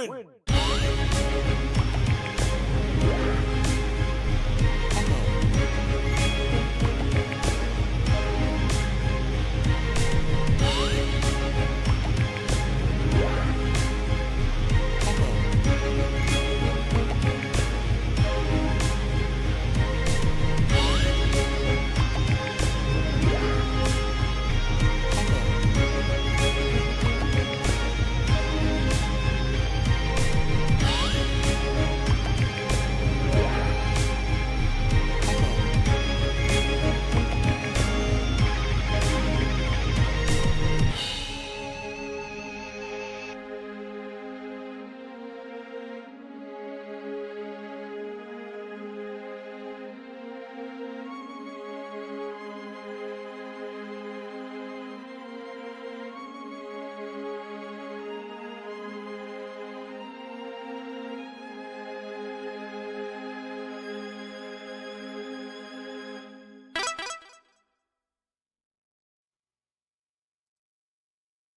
win.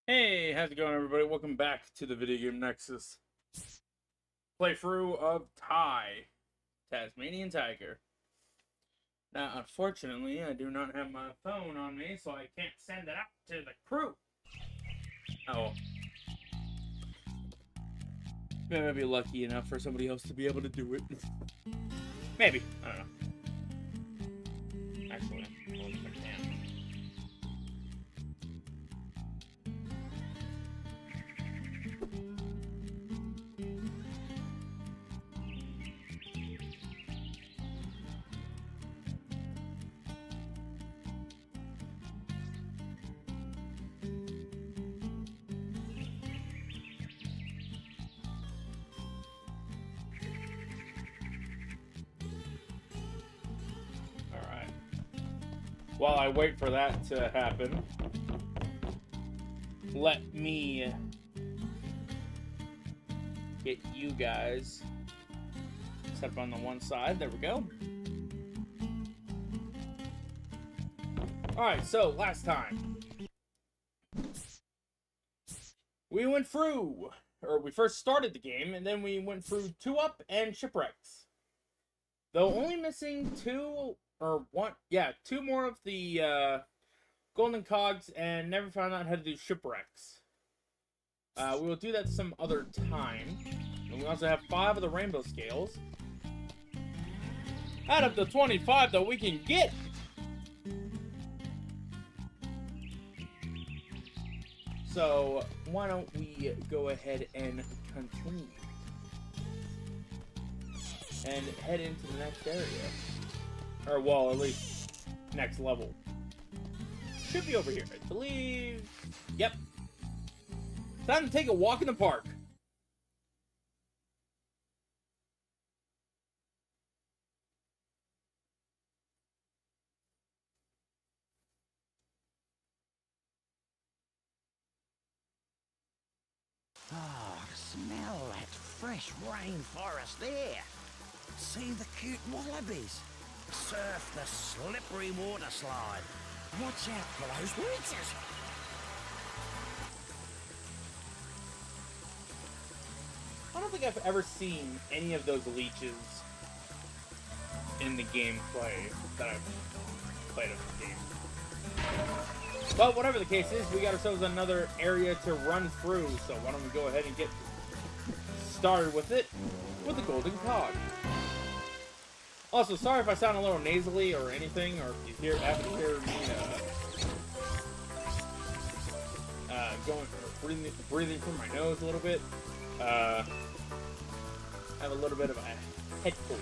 Hey, how's it going, everybody? Welcome back to the Video Game Nexus playthrough of Tasmanian Tiger. Now, unfortunately, I do not have my phone on me, so I can't send it out to the crew. Oh. Maybe I'll be lucky enough for somebody else to be able to do it. Maybe. I don't know. Actually, I don't think I can. While I wait for that to happen, let me get you guys set up on the one side. There we go. Alright, so last time we went through, or we first started the game, and then we went through 2-Up and Shipwrecks. Though only missing two more of the golden cogs, and never found out how to do shipwrecks. We will do that some other time. And we also have 5 of the rainbow scales. Out of the 25 that we can get! So, why don't we go ahead and continue. And head into the next area. Or, well, at least, next level. Should be over here, I believe. Yep. Time to take a walk in the park. Oh, smell that fresh rainforest there. See the cute wallabies. Surf the slippery water slide. Watch out for those leeches. I don't think I've ever seen any of those leeches in the gameplay that I've played of the game. But whatever the case is, we got ourselves another area to run through, so why don't we go ahead and get started with it with the golden cog. Also, sorry if I sound a little nasally or anything, or if you happen to hear me breathing through my nose a little bit. I have a little bit of a head cold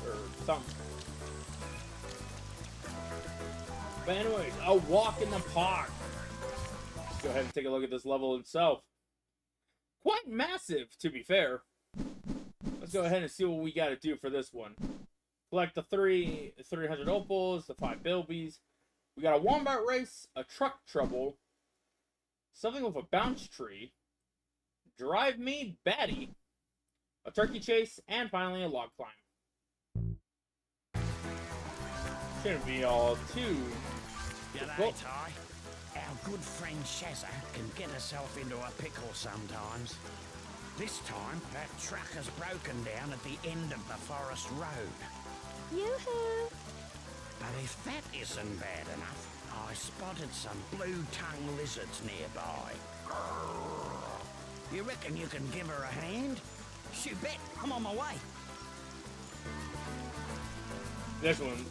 or something. But anyways, a walk in the park. Let's go ahead and take a look at this level itself. Quite massive, to be fair. Let's go ahead and see what we got to do for this one. Collect the 300 opals, the 5 bilbies. We got a wombat race, a truck trouble, something with a bounce tree, drive me batty, a turkey chase, and finally a log climb. Shouldn't be all too difficult. G'day, Ty. Our good friend Shazza can get herself into a pickle sometimes. This time, that truck has broken down at the end of the forest road. Yoo-hoo! But if that isn't bad enough, I spotted some blue-tongue lizards nearby. You reckon you can give her a hand? Shoot, bet. I'm on my way. This one,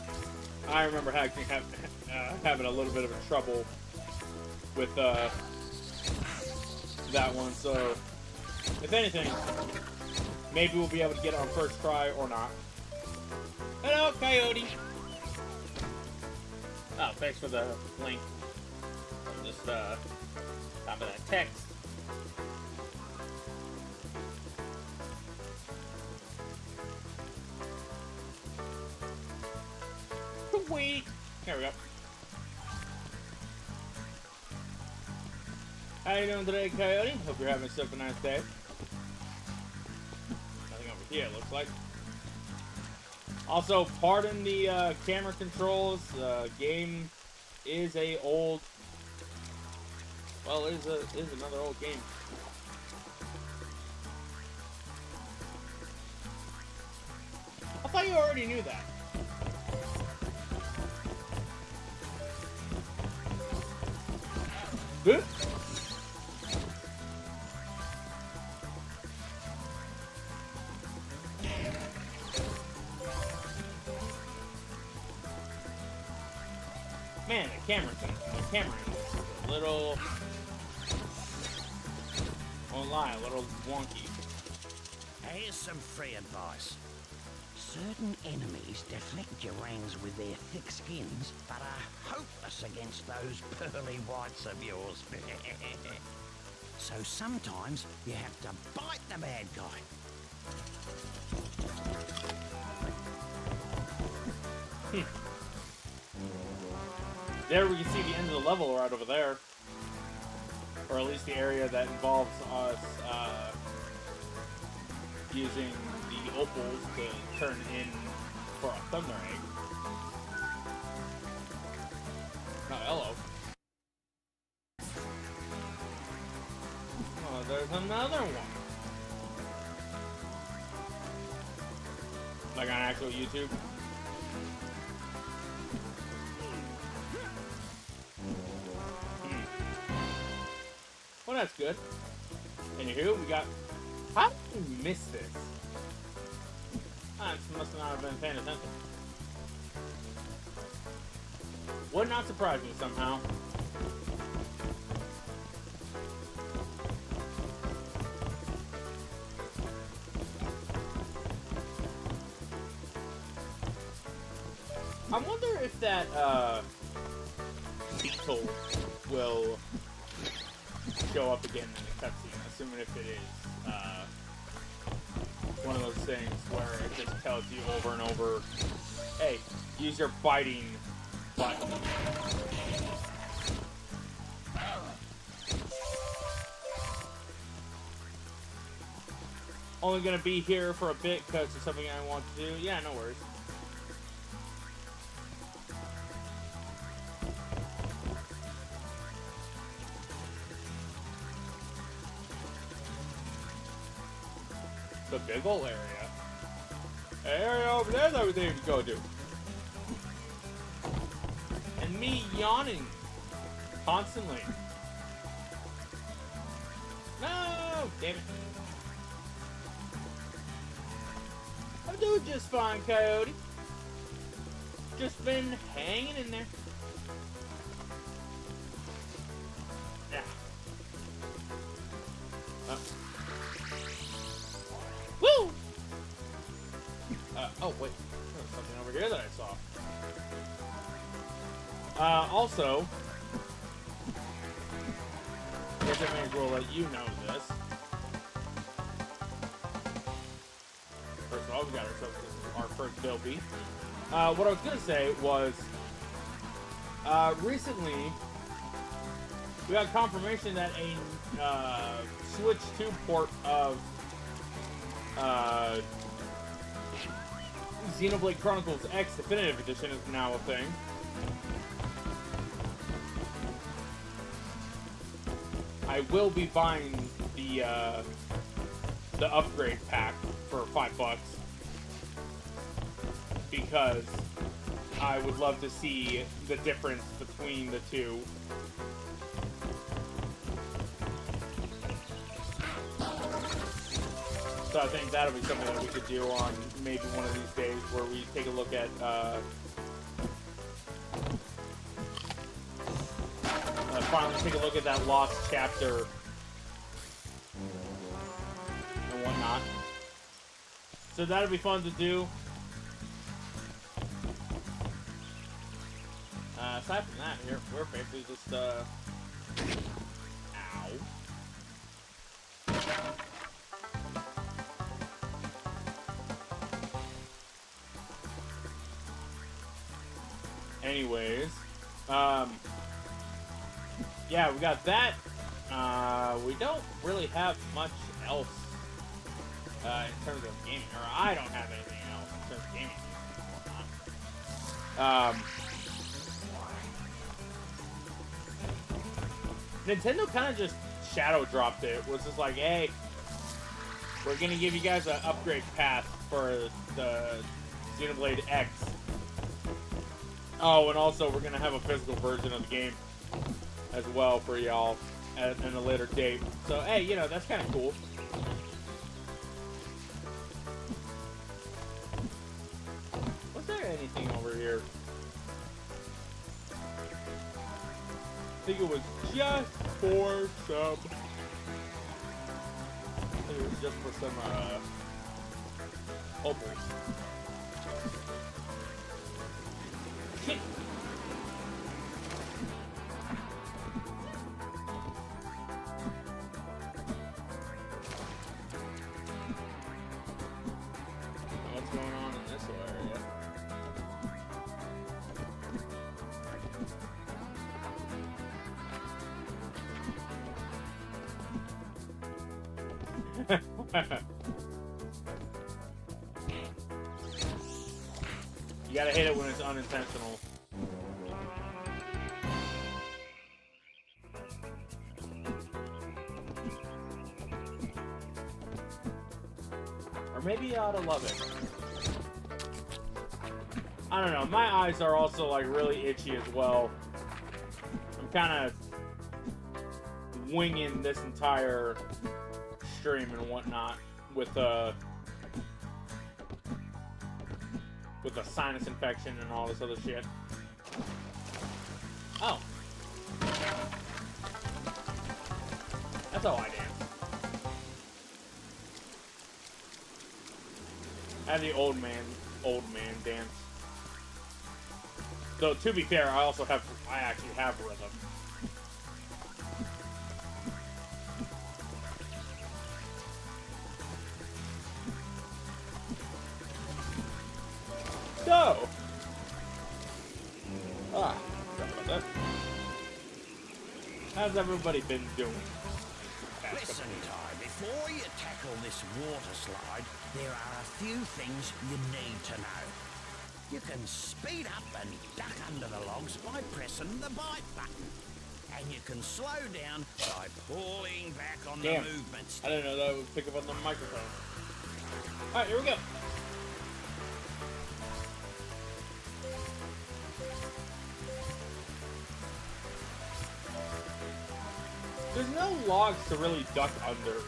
I remember having a little bit of a trouble with that one, so if anything, maybe we'll be able to get it on first try or not. Hello, Coyote! Oh, thanks for the link. Just, top of that text. Wait. There we go. How you doing today, Coyote? Hope you're having yourself a nice day. Nothing over here, it looks like. Also, pardon the camera controls. Game is a old. Well, it is another old game. I thought you already knew that. Boop. Man, the camera is a little, won't lie, a little wonky. Here's some free advice. Certain enemies deflect your rangs with their thick skins, but are hopeless against those pearly whites of yours. So sometimes you have to bite the bad guy. There we can see the end of the level right over there. Or at least the area that involves us using the opals to turn in for a thunder egg. Oh, hello. Oh, there's another one. Like on actual YouTube. Well, that's good. Anywho, we got... How did we miss this? I must not have been paying attention. Would not surprise me somehow. I wonder if that, beetle will show up again in the cutscene, assuming if it is, one of those things where it just tells you over and over, hey, use your biting button. Only gonna be here for a bit because it's something I want to do. Yeah, no worries. The big ol' area. The area over there's everything to go to. And me yawning constantly. No, damn it. I'm doing just fine, Coyote. Just been hanging in there. Yeah. Woo! Oh, wait. There's something over here that I saw. Also, I guess I may as well let you know this. First of all, we got ourselves our first Bill B. What I was going to say was, recently, we got confirmation that a Switch 2 port of Xenoblade Chronicles X Definitive Edition is now a thing. I will be buying the the upgrade pack for $5 because I would love to see the difference between the two. So I think that'll be something that we could do on maybe one of these days where we take a look at finally take a look at that lost chapter and whatnot. So that'll be fun to do. Aside from that, we're basically just ow. Anyways, yeah, we got that. We don't really have much else in terms of gaming, or I don't have anything else in terms of gaming. Nintendo kind of just shadow dropped it. Was just like, hey, we're gonna give you guys an upgrade path for the Xenoblade X. Oh, and also we're gonna have a physical version of the game as well for y'all at a later date. So hey, you know, that's kind of cool. Was there anything over here? I think it was just for some. I think it was just for some opals. Shit. What's going on in this area? You gotta hit it when it's unintentional. Or maybe you ought to love it. I don't know. My eyes are also like really itchy as well. I'm kind of winging this entire stream and whatnot with a sinus infection and all this other shit. Oh. That's how I dance. I have the old man dance. Though to be fair, I actually have rhythm. So, sorry about that. How's everybody been doing? Listen, Ty, before you tackle this water slide, there are a few things you need to know. You can speed up and duck under the logs by pressing the bite button. And you can slow down by pulling back on the movement stick. I didn't know that would pick up on the microphone. Alright, here we go. There's no logs to really duck under.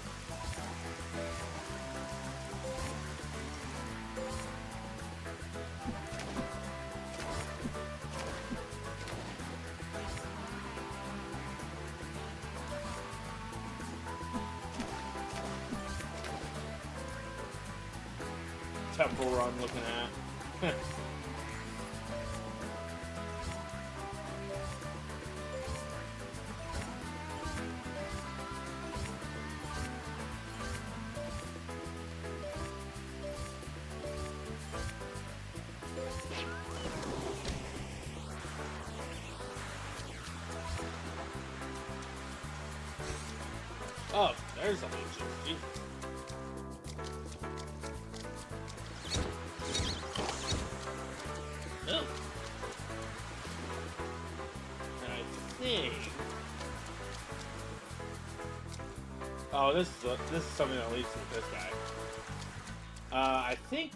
Temple Run looking at. Oh, there's a leech. Oh. I think. Oh, Oh, this is something that leads to this guy. I think.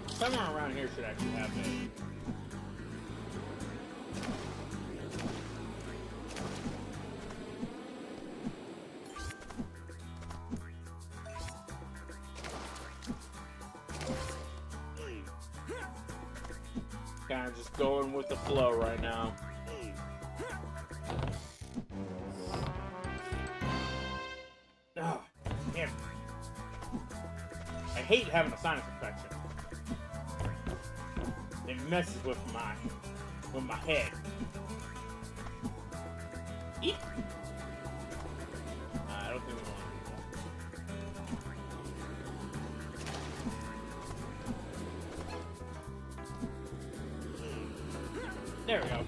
Somewhere around here should actually have it. Kind of just going with the flow right now. Oh, damn. I hate having a sinus infection. It messes with my head. Eat. I don't think we want to do that. There we go.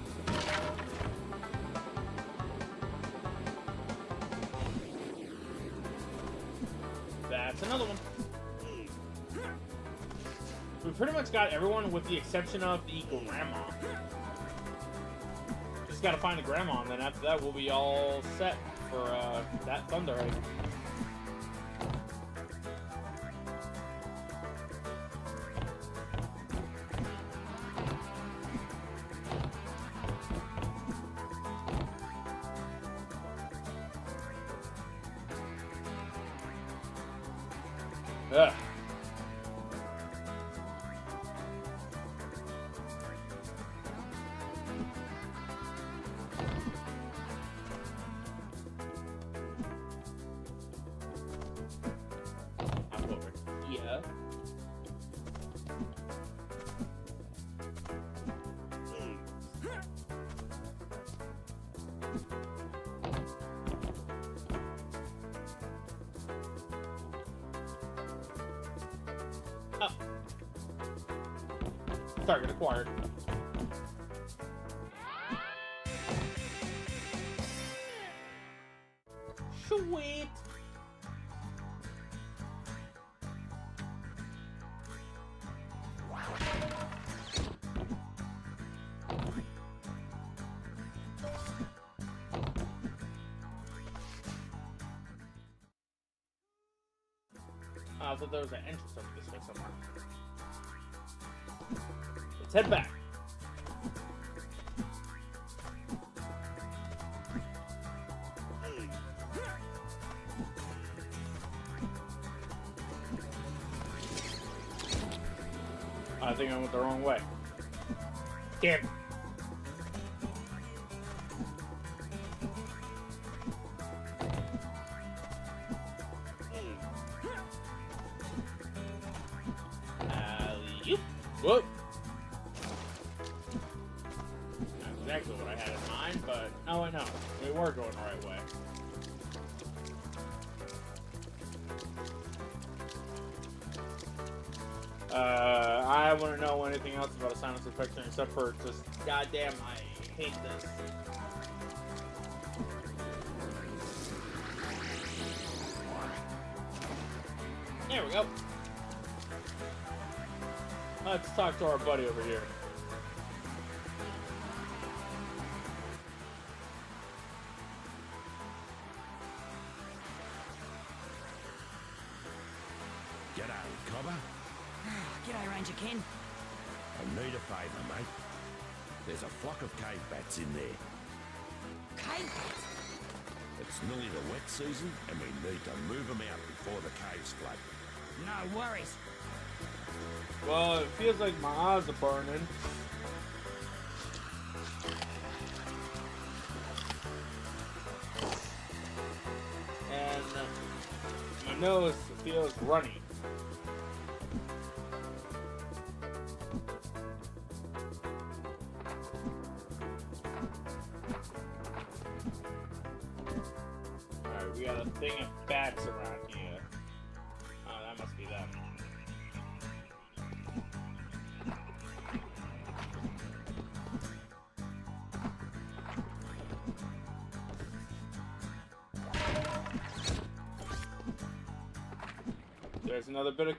That's another one. We pretty much got everyone with the exception of the grandma. Just gotta find the grandma, and then after that we'll be all set for that thunder egg. Ugh. I'll over here. Oh. Target acquired. Sweet. I thought there was an entrance over this way somewhere. Let's head back. I think I went the wrong way. Damn. Alley-oop. Whoop. Not exactly what I had in mind, but oh, I know. We were going the right way. I wouldn't know anything else about a sinus infection except for just goddamn, I hate this. There we go. Let's talk to our buddy over here. G'day, Cobber. G'day, Ranger Ken. I need a favour, mate. There's a flock of cave bats in there. Cave bats? It's nearly the wet season, and we need to move them out before the caves flood. No worries. Well, it feels like my eyes are burning. And my nose feels runny. Alright, we got a thing of bats around here. Oh, that must be them. There's another bit of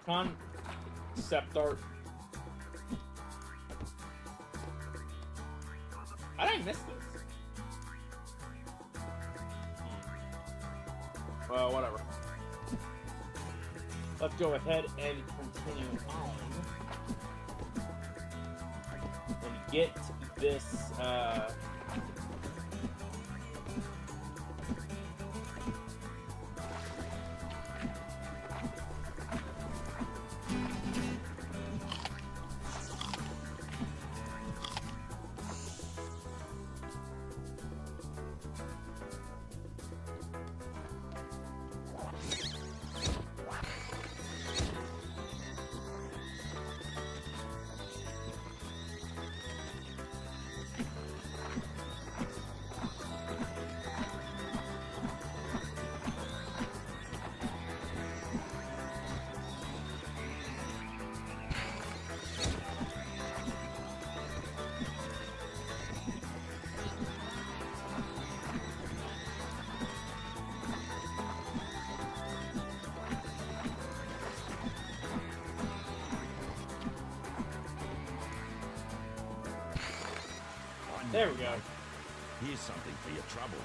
concept art. miss this? Well, whatever. Let's go ahead and continue on. And get this, there we go. Here's something for your trouble.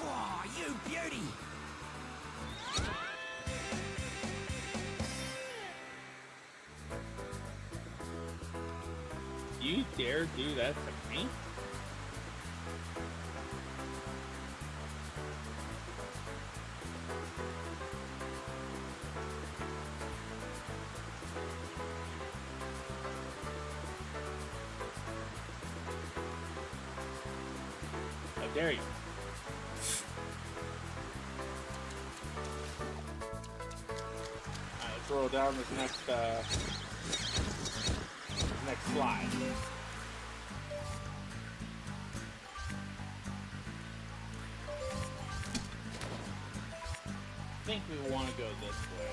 Oh, you beauty! You dare do that to me? How dare you? Alright, let's roll down this next slide. I think we want to go this way.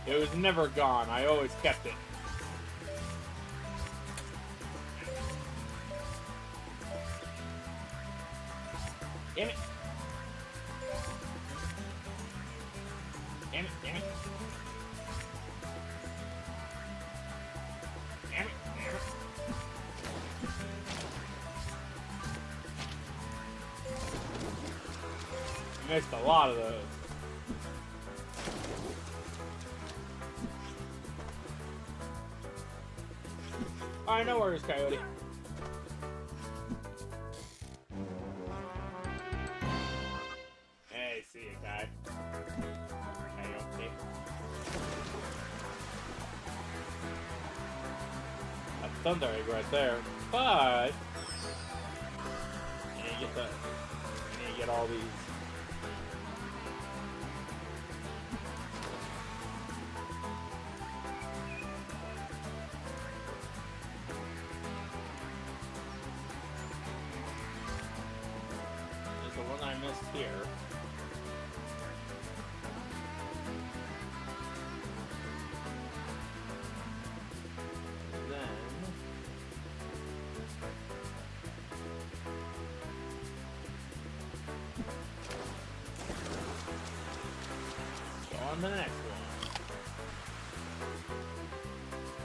It was never gone. I always kept it. Damn it. Damn it, damn it. Damn it, damn it. I missed a lot of those. Alright, no worries, Coyote. Hey, see you, guy. Coyote. A thunder egg right there, but you need to get all these. There's the one I missed here. Then go on to the next one.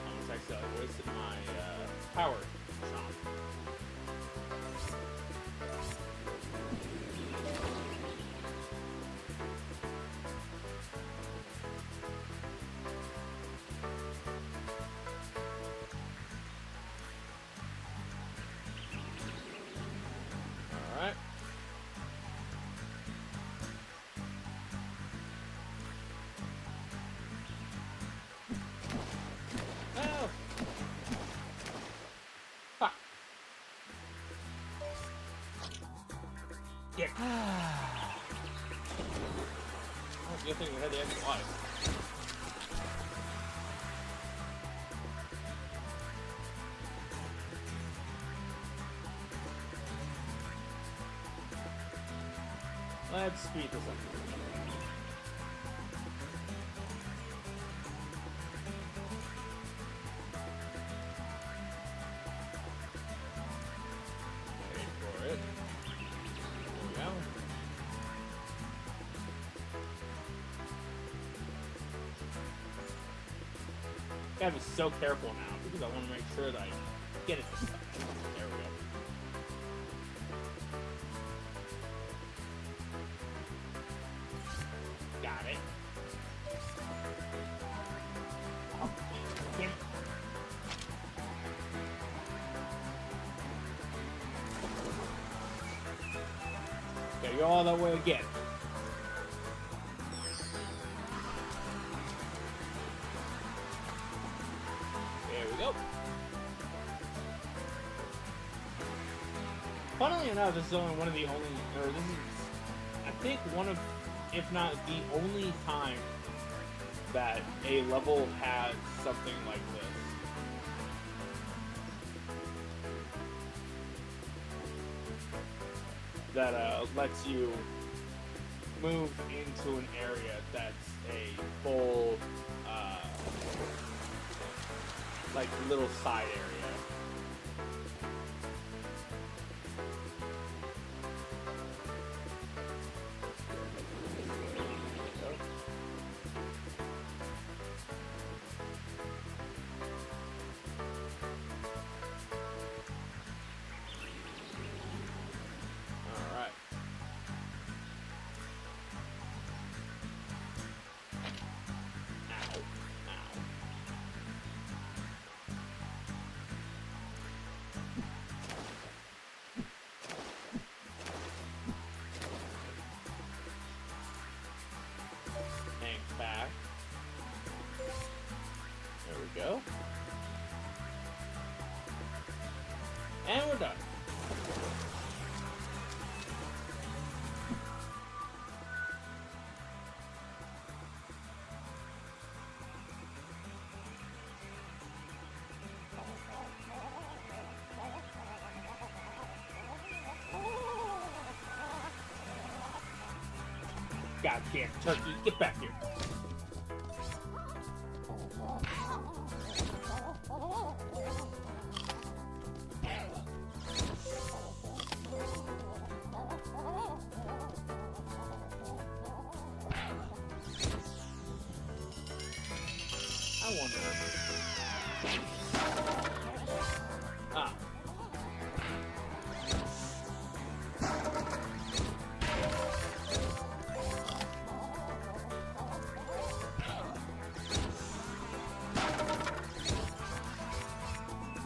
Almost actually I wasted my power shot. Alright. Oh! Fuck. Yeah. Oh, good thing we had the extra life. Let's speed this up. Wait for it. Gotta be so careful now because I want to make sure that I get it this time. There we go. Got it. Oh, damn it. Gotta go all that way again. There we go. Funnily enough, this is only one of the only, or this is, I think, one of, if not the only time that a level has something like this. That lets you move into an area that's a full, like, little side area. Back. There we go. And we're done. Goddamn turkey, get back here. I wonder. Ah.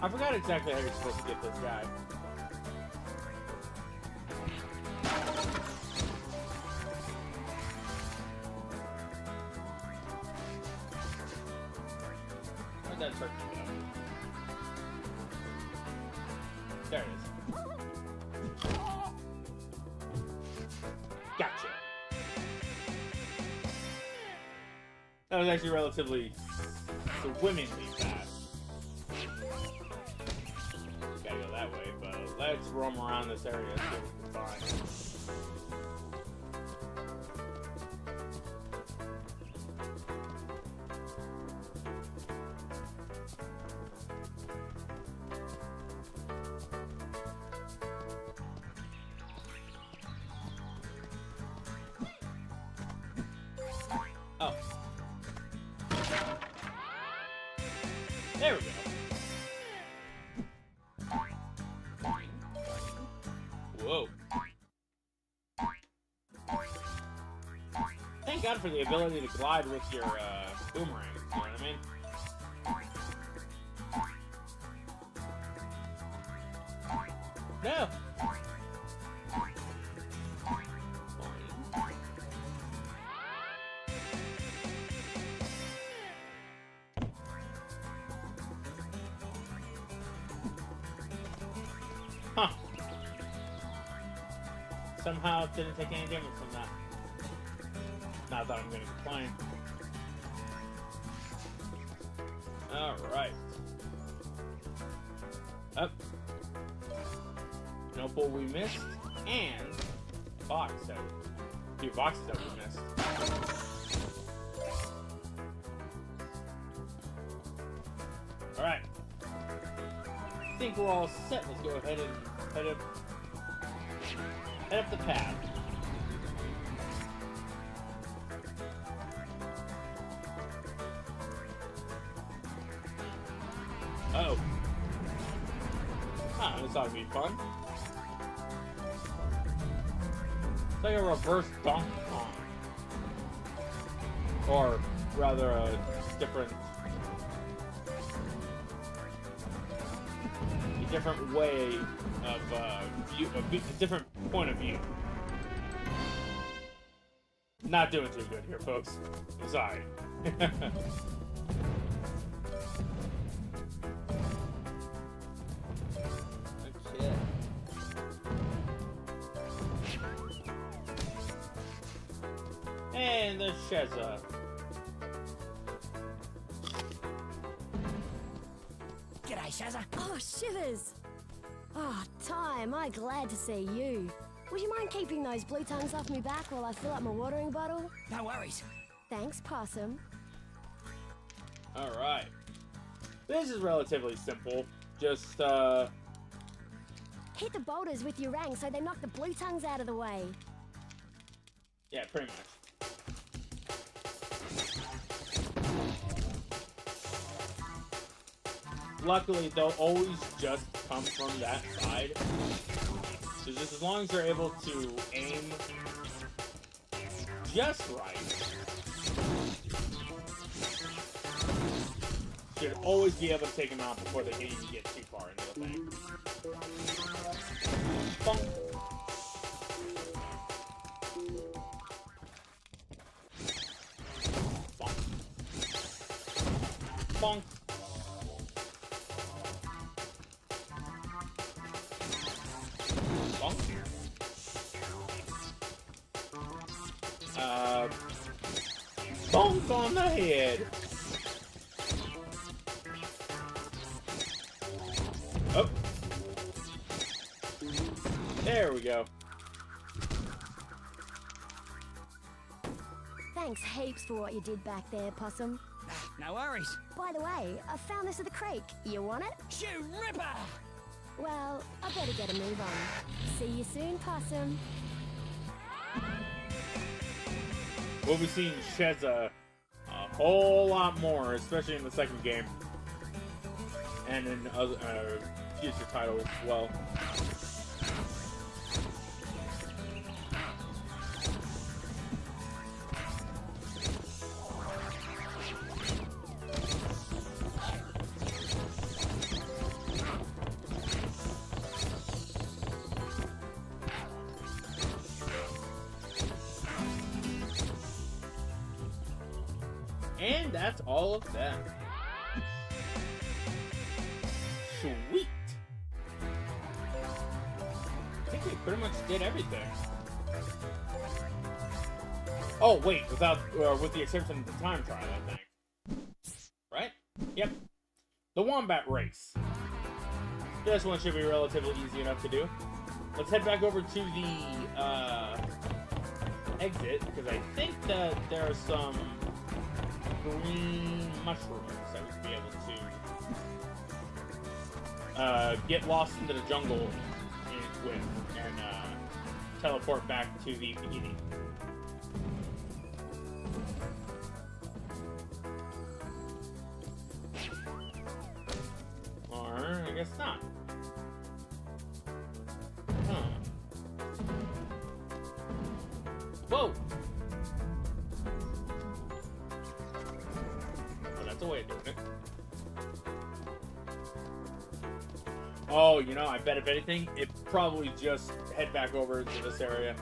I forgot exactly how you're supposed to get this guy. Where'd that turkey go? There it is. Gotcha. That was actually relatively swimmingly fast. Gotta go that way, but let's roam around this area and see what we can find. Oh. There we go. Whoa. Thank God for the ability to glide with your boomerang, you know what I mean? No! Huh. Somehow didn't take any damage from that. Not that I'm gonna complain. Alright. Up. An opal we missed, and a box that a few boxes that we missed. Alright. I think we're all set. Let's go ahead and head up the path. This ought to be fun. It's like a reverse Donkey Kong. Or rather a different way of view, a different point of view. Not doing too good here, folks. Sorry. Okay. And the Shezza. G'day, Shazza. Oh, shivers. Oh, Ty, am I glad to see you. Would you mind keeping those blue tongues off me back while I fill up my watering bottle? No worries. Thanks, Possum. Alright. This is relatively simple. Just, Hit the boulders with your rang so they knock the blue tongues out of the way. yeah, pretty much. Luckily, they'll always just come from that side. So just as long as you're able to aim just right, you should always be able to take them out before they can even get too far into the thing. Bonk. Bonk. Bonk. Bonk on the head. Oh. There we go. Thanks heaps for what you did back there, Possum. No worries. By the way, I found this at the creek. You want it? Shoe ripper! Well, I better get a move on. See you soon, Possum. We'll be seeing Shezza a whole lot more, especially in the second game. And in other future titles as well. And that's all of them. Sweet. I think we pretty much did everything. Oh wait, with the exception of the time trial, I think. Right? Yep. The Wombat Race. This one should be relatively easy enough to do. Let's head back over to the exit, because I think that there are some green mushrooms that we should be able to get lost into the jungle with and teleport back to the beginning. Or I guess not. Huh. Whoa! Way of doing it. Oh, you know, I bet if anything, it probably just head back over to this area.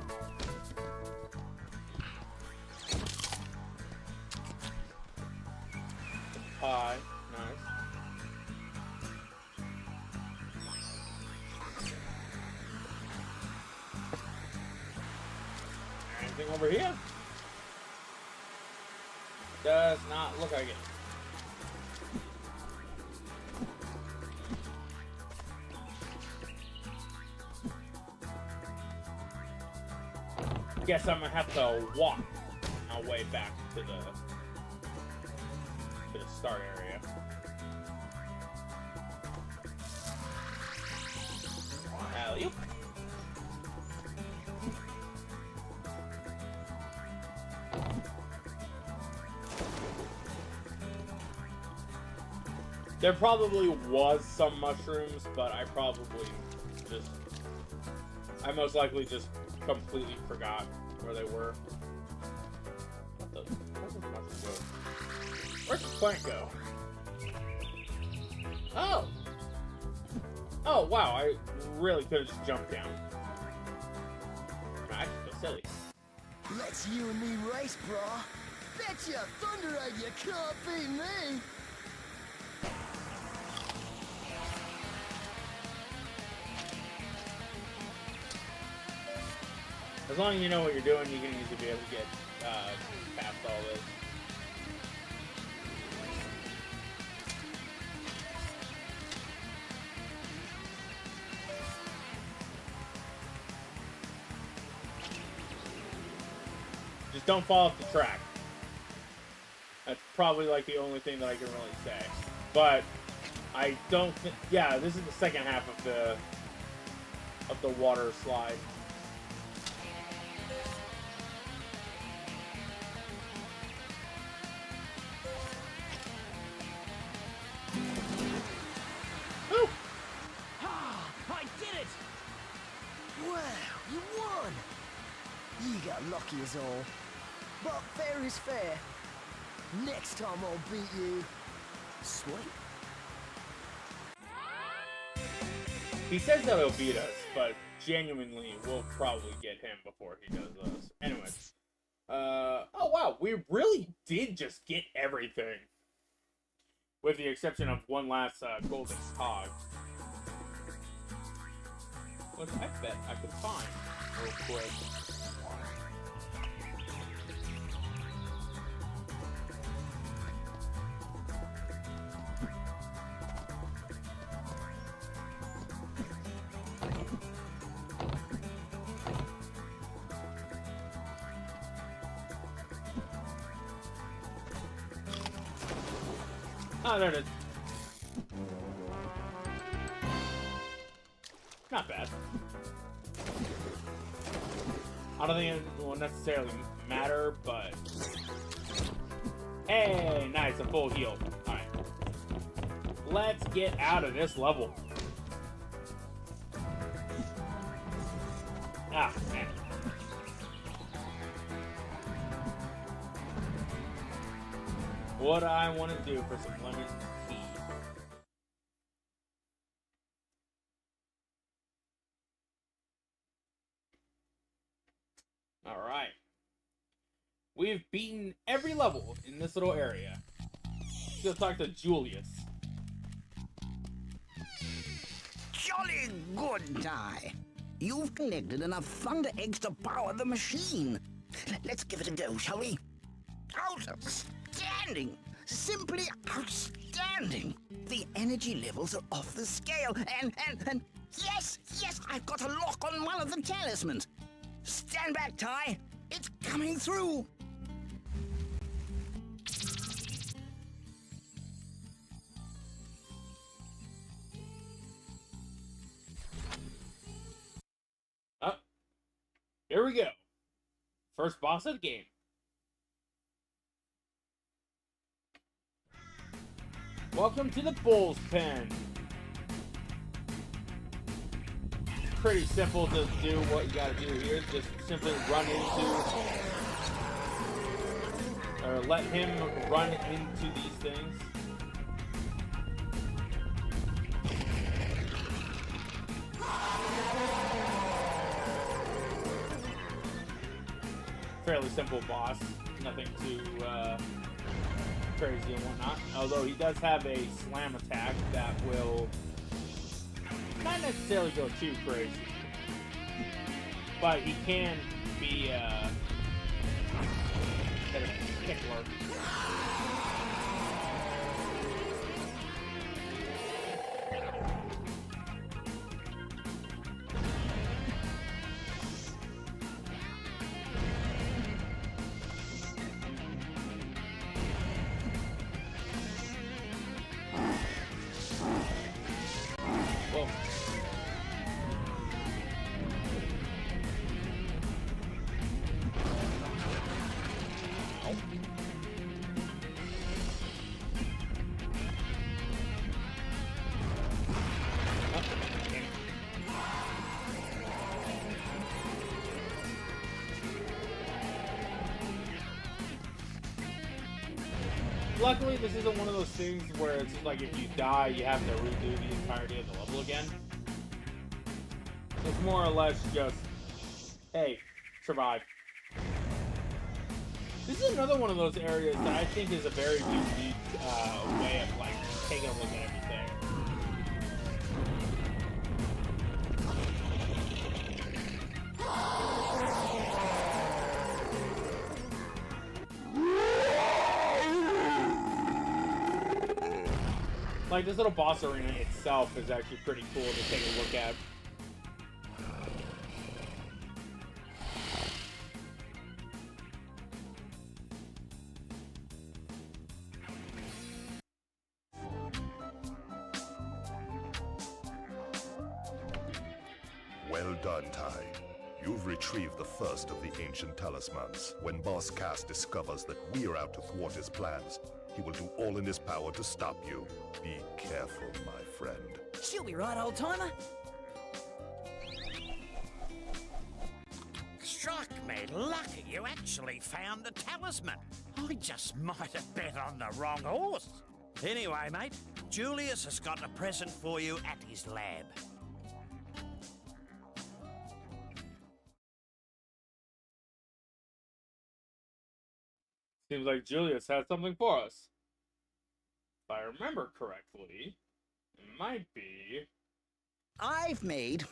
Pie, nice. Anything over here? Does not look like it. Guess I'm gonna have to walk our way back to the start area. Alley-oop. There probably was some mushrooms, but I probably just... I most likely just completely forgot where they were. Where's this mushroom go? Where'd the plant go? Oh! Oh, wow, I really could have just jumped down. I feel silly. Let's you and me race, brah. Bet your thunder egg you can't beat me. As long as you know what you're doing, you can easily be able to get past all this. Just don't fall off the track. That's probably like the only thing that I can really say. But I don't think... Yeah, this is the second half of the water slide. Woo! Ah, I did it! Wow, you won. You got lucky as all. But fair is fair. Next time I'll beat you. Sweet. He says that he'll beat us, but genuinely, we'll probably get him before he does us. Anyways. Oh wow, we really did just get everything. With the exception of one last golden cog. Which I bet I could find real quick. Oh, there it is. Not bad. I don't think it will necessarily matter, but... Hey, nice, a full heal. Alright. Let's get out of this level. Ah, man. What I want to do for some lemon tea. Alright. We've beaten every level in this little area. Let's go talk to Julius. Jolly good, Ty. You've collected enough thunder eggs to power the machine. Let's give it a go, shall we? Outstanding! Simply outstanding! The energy levels are off the scale, and yes, I've got a lock on one of the talismans. Stand back, Ty. It's coming through. Oh, here we go. First boss of the game. Welcome to the Bull's Pen. Pretty simple to do what you gotta do here. Just simply run into, or let him run into these things. Fairly simple boss. Nothing too, crazy and whatnot. Although he does have a slam attack that will not necessarily go too crazy, but he can be a bit of a tickler. Well, Luckily, this isn't one of those things where it's like if you die, you have to redo the entirety of the level again. It's more or less just, hey, survive. This is another one of those areas that I think is a very unique way of like taking a look at everything. Like, this little boss arena itself is actually pretty cool to take a look at. Well done, Ty. You've retrieved the first of the ancient talismans. When Boss Cass discovers that we're out to thwart his plans, he will do all in his power to stop you. Be careful, my friend. She'll be right, old-timer. Struck me lucky you actually found the talisman. I just might have bet on the wrong horse. Anyway, mate, Julius has got a present for you at his lab. Seems like Julius has something for us. If I remember correctly, it might be... I've made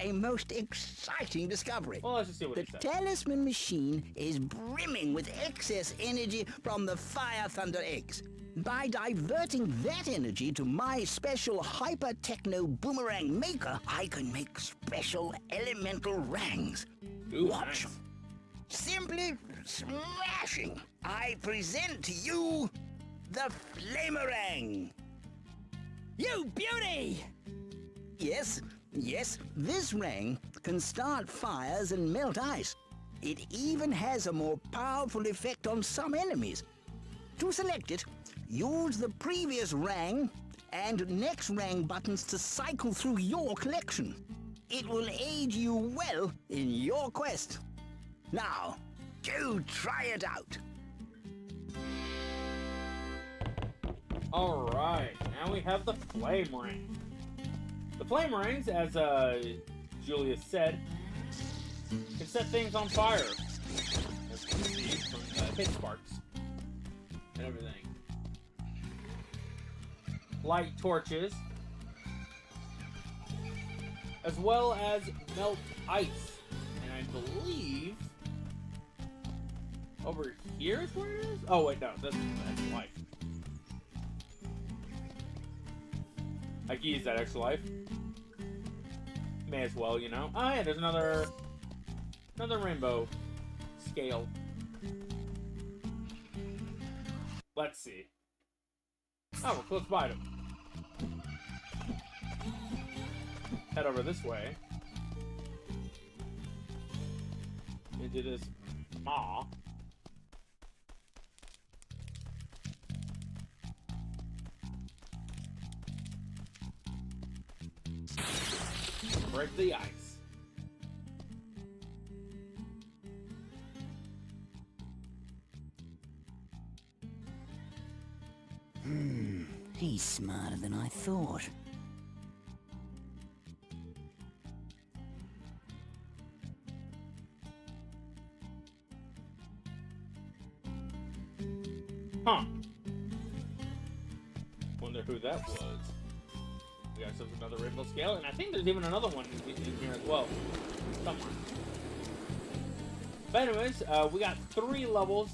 a most exciting discovery. Well, let's just see what The he says. talisman machine is brimming with excess energy from the Fire Thunder eggs. By diverting that energy to my special hyper-techno boomerang maker, I can make special elemental rangs. Ooh, Watch. nice. Simply smashing. I present to you the Flamerang. You beauty! Yes, this rang can start fires and melt ice. It even has a more powerful effect on some enemies. To select it, use the previous rang and next rang buttons to cycle through your collection. It will aid you well in your quest. Now, go try it out. Alright, now we have the Flame Ring. The Flame Rings, as Julius said, can set things on fire. As you can see from the hit sparks and everything. Light torches, as well as melt ice. And I believe over here is where it is? Oh wait, no, that's life. I can use that extra life. May as well, you know. Oh yeah, there's another rainbow scale. Let's see. Oh, we're close by them. Head over this way. Into this maw. Break the ice. He's smarter than I thought. Huh. Wonder who that was. We got ourselves another rainbow scale, and I think there's even another one in here as well. Somewhere. But anyways, we got 3 levels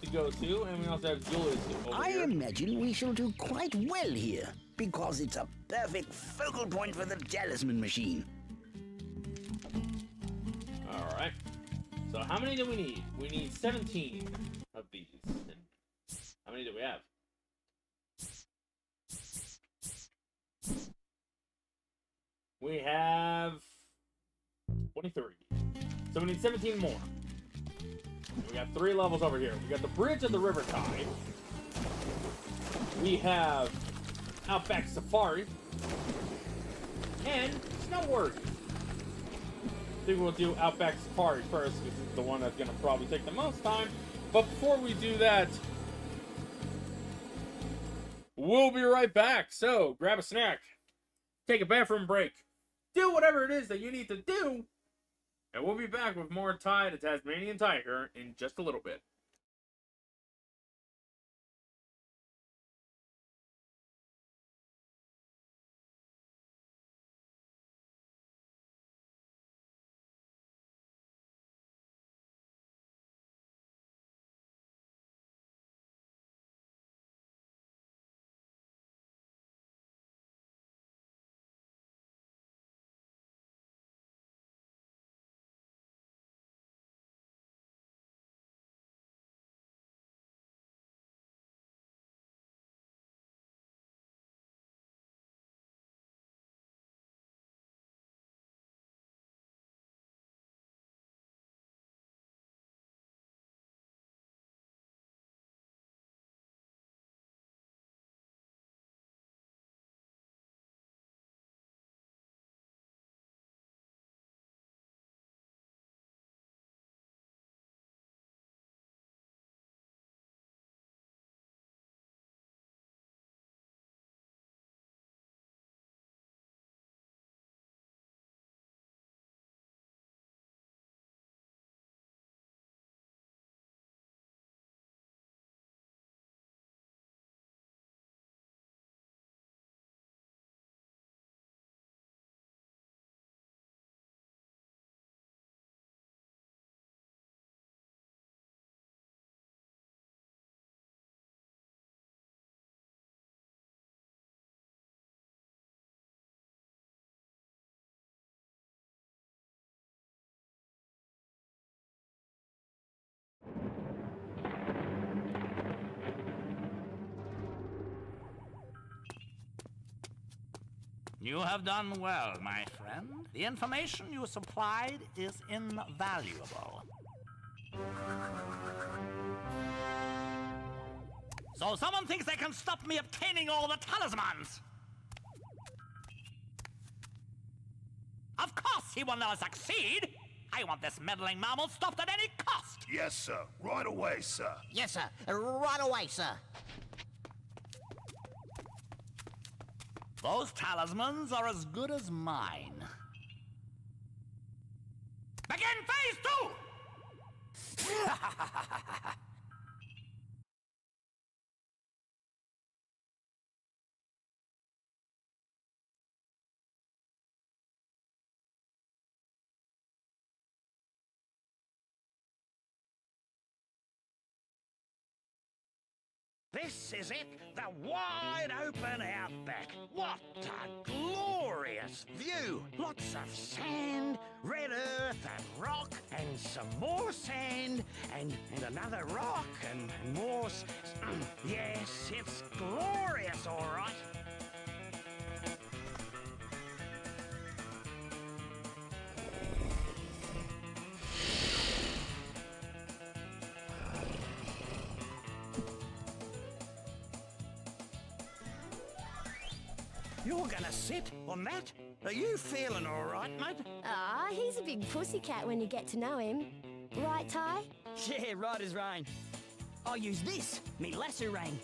to go to, and we also have Julius over here. I imagine we shall do quite well here, because it's a perfect focal point for the talisman machine. Alright. So how many do we need? We need 17 of these. And how many do we have? We have 23. So we need 17 more. We got 3 levels over here. We got the Bridge of the River Tide. We have Outback Safari. And Snowward. I think we'll do Outback Safari first, because it's the one that's going to probably take the most time. But before we do that, We'll be right back. So, grab a snack, take a bathroom break, do whatever it is that you need to do, and we'll be back with more Ty the Tasmanian Tiger in just a little bit. You have done well, my friend. The information you supplied is invaluable. So someone thinks they can stop me obtaining all the talismans? Of course he will never succeed! I want this meddling mammal stopped at any cost! Yes, sir. Right away, sir. Yes, sir. Right away, sir. Those talismans are as good as mine. Begin phase 2! This is it, the wide open outback. What a glorious view! Lots of sand, red earth and rock, and some more sand, and another rock, and more... Yes, it's glorious, all right. You're gonna sit on that? Are you feeling all right, mate? Ah, he's a big pussycat when you get to know him. Right, Ty? Yeah, right as rain. I'll use this, me lasso ring.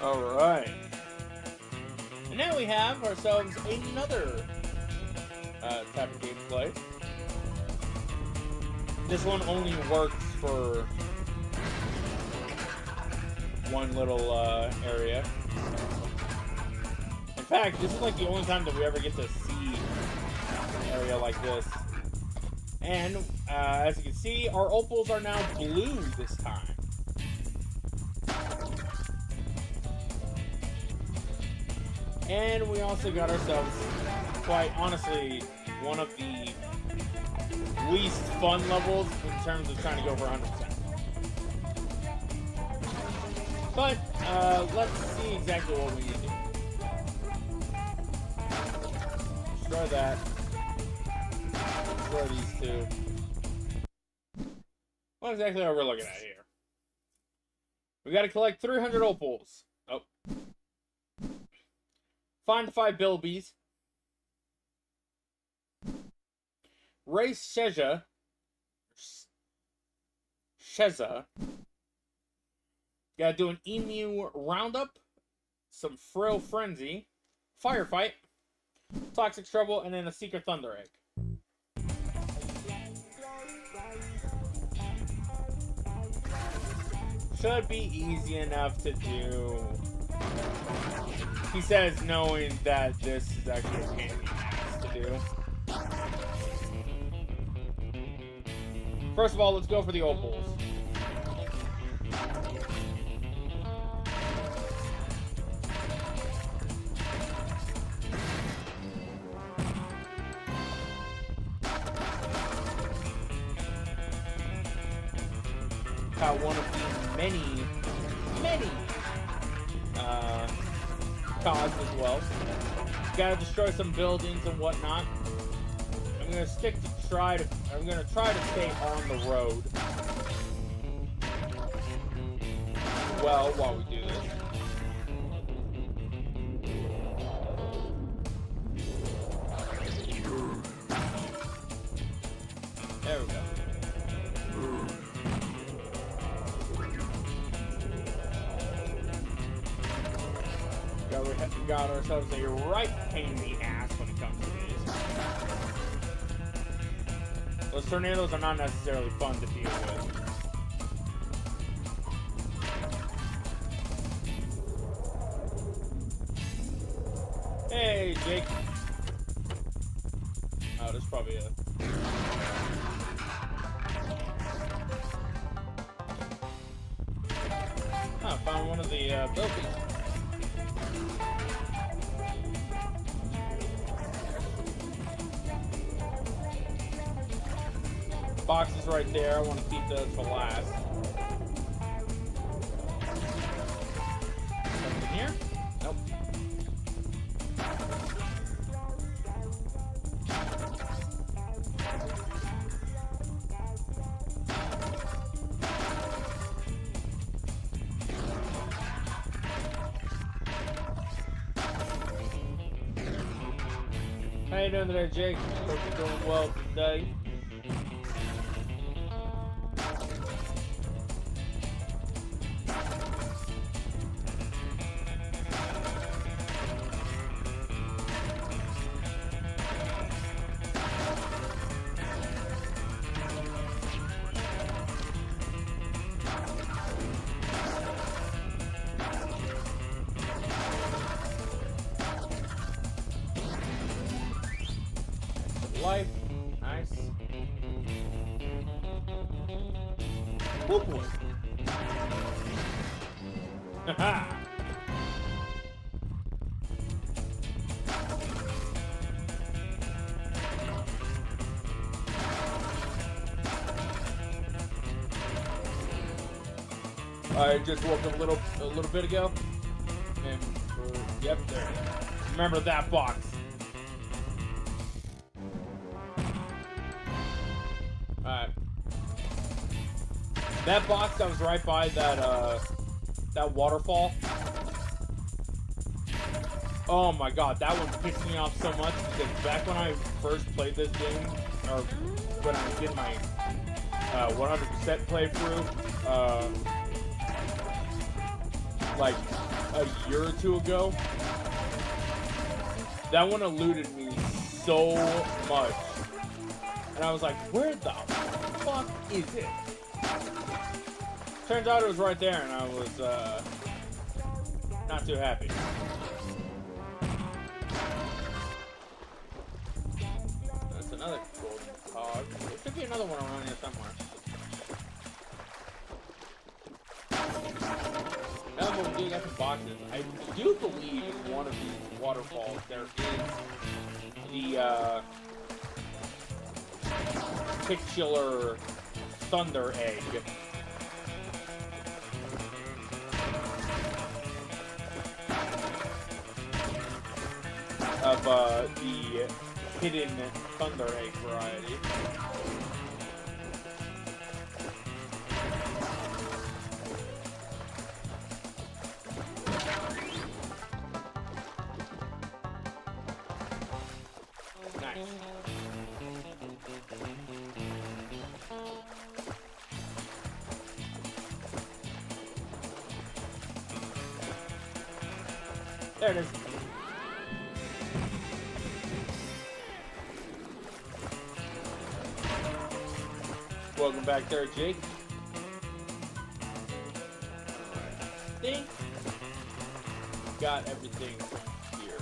Alright. And now we have ourselves another type of gameplay. This one only works for one little area. In fact, this is like the only time that we ever get to see an area like this. And as you can see, our opals are now blue this time. And we also got ourselves, quite honestly, one of the least fun levels in terms of trying to go for 100%. But let's see exactly what we need to do. Destroy that. Destroy these two. What exactly are we looking at here? We got to collect 300 opals. Oh. Find 5 bilbies. Race Sheza. Gotta do an emu roundup, some frill frenzy, firefight, toxic trouble, and then a secret thunder egg. Should be easy enough to do. He says, knowing that this is actually a pain in the ass to do. First of all, let's go for the opals. Got one of the many cogs as well. Gotta destroy some buildings and whatnot. I'm gonna try to stay on the road. Well, while we do this. There we go. We got ourselves a right pain in the ass when it comes to these. Those tornadoes are not necessarily fun to deal with. Hey, Jake. Oh, there's probably a... Oh, found one of the buildings. Box is right there. I want to keep those for last. Something here? Nope. How you doing today, Jake? Hope you're doing well today. Life. Nice. Oh boy. Haha. I just woke up a little bit ago. And yep, there. Remember that box. Alright. That box that was right by that waterfall. Oh my god, that one pissed me off so much because back when I first played this game, or when I did my 100% playthrough, like a year or two ago, that one eluded me so much. And I was like, where the fuck is it? Turns out it was right there, and I was not too happy. That's another golden cog. There should be another one around here somewhere. Now that we're digging up some boxes, I do believe in one of these waterfalls there is the titular thunder egg. Of the hidden thunder egg variety. Nice. There it is. Welcome back there, Jake. I think got everything here.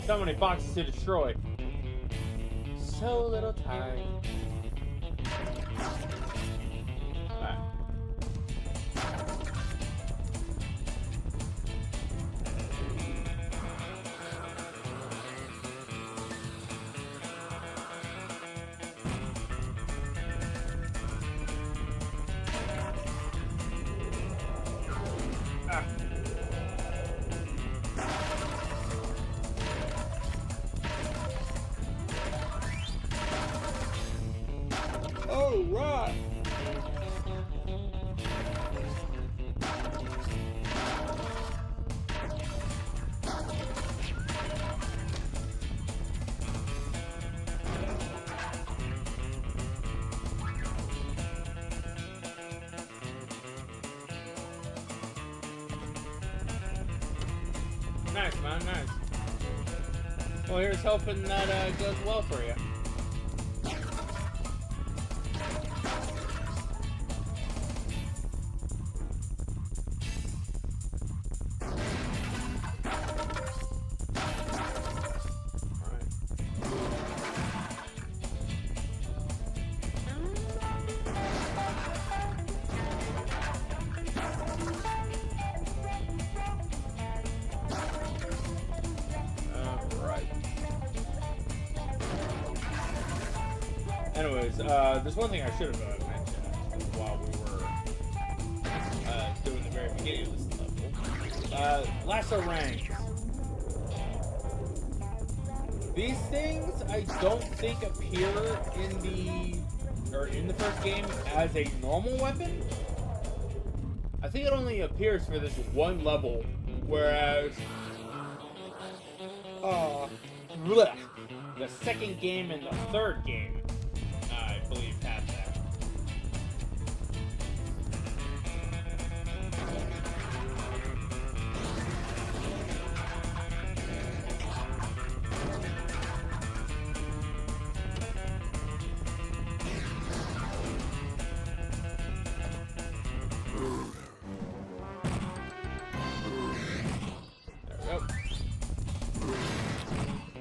So many boxes to destroy. So little time. Alright. Oh, right. Nice, man, nice. Well, here's hoping that goes well for you. Anyways, there's one thing I should have mentioned while we were doing the very beginning of this level. Lasso ranks. These things I don't think appear in the first game as a normal weapon. I think it only appears for this one level, whereas the second game and the third game, I believe, have that. There we go.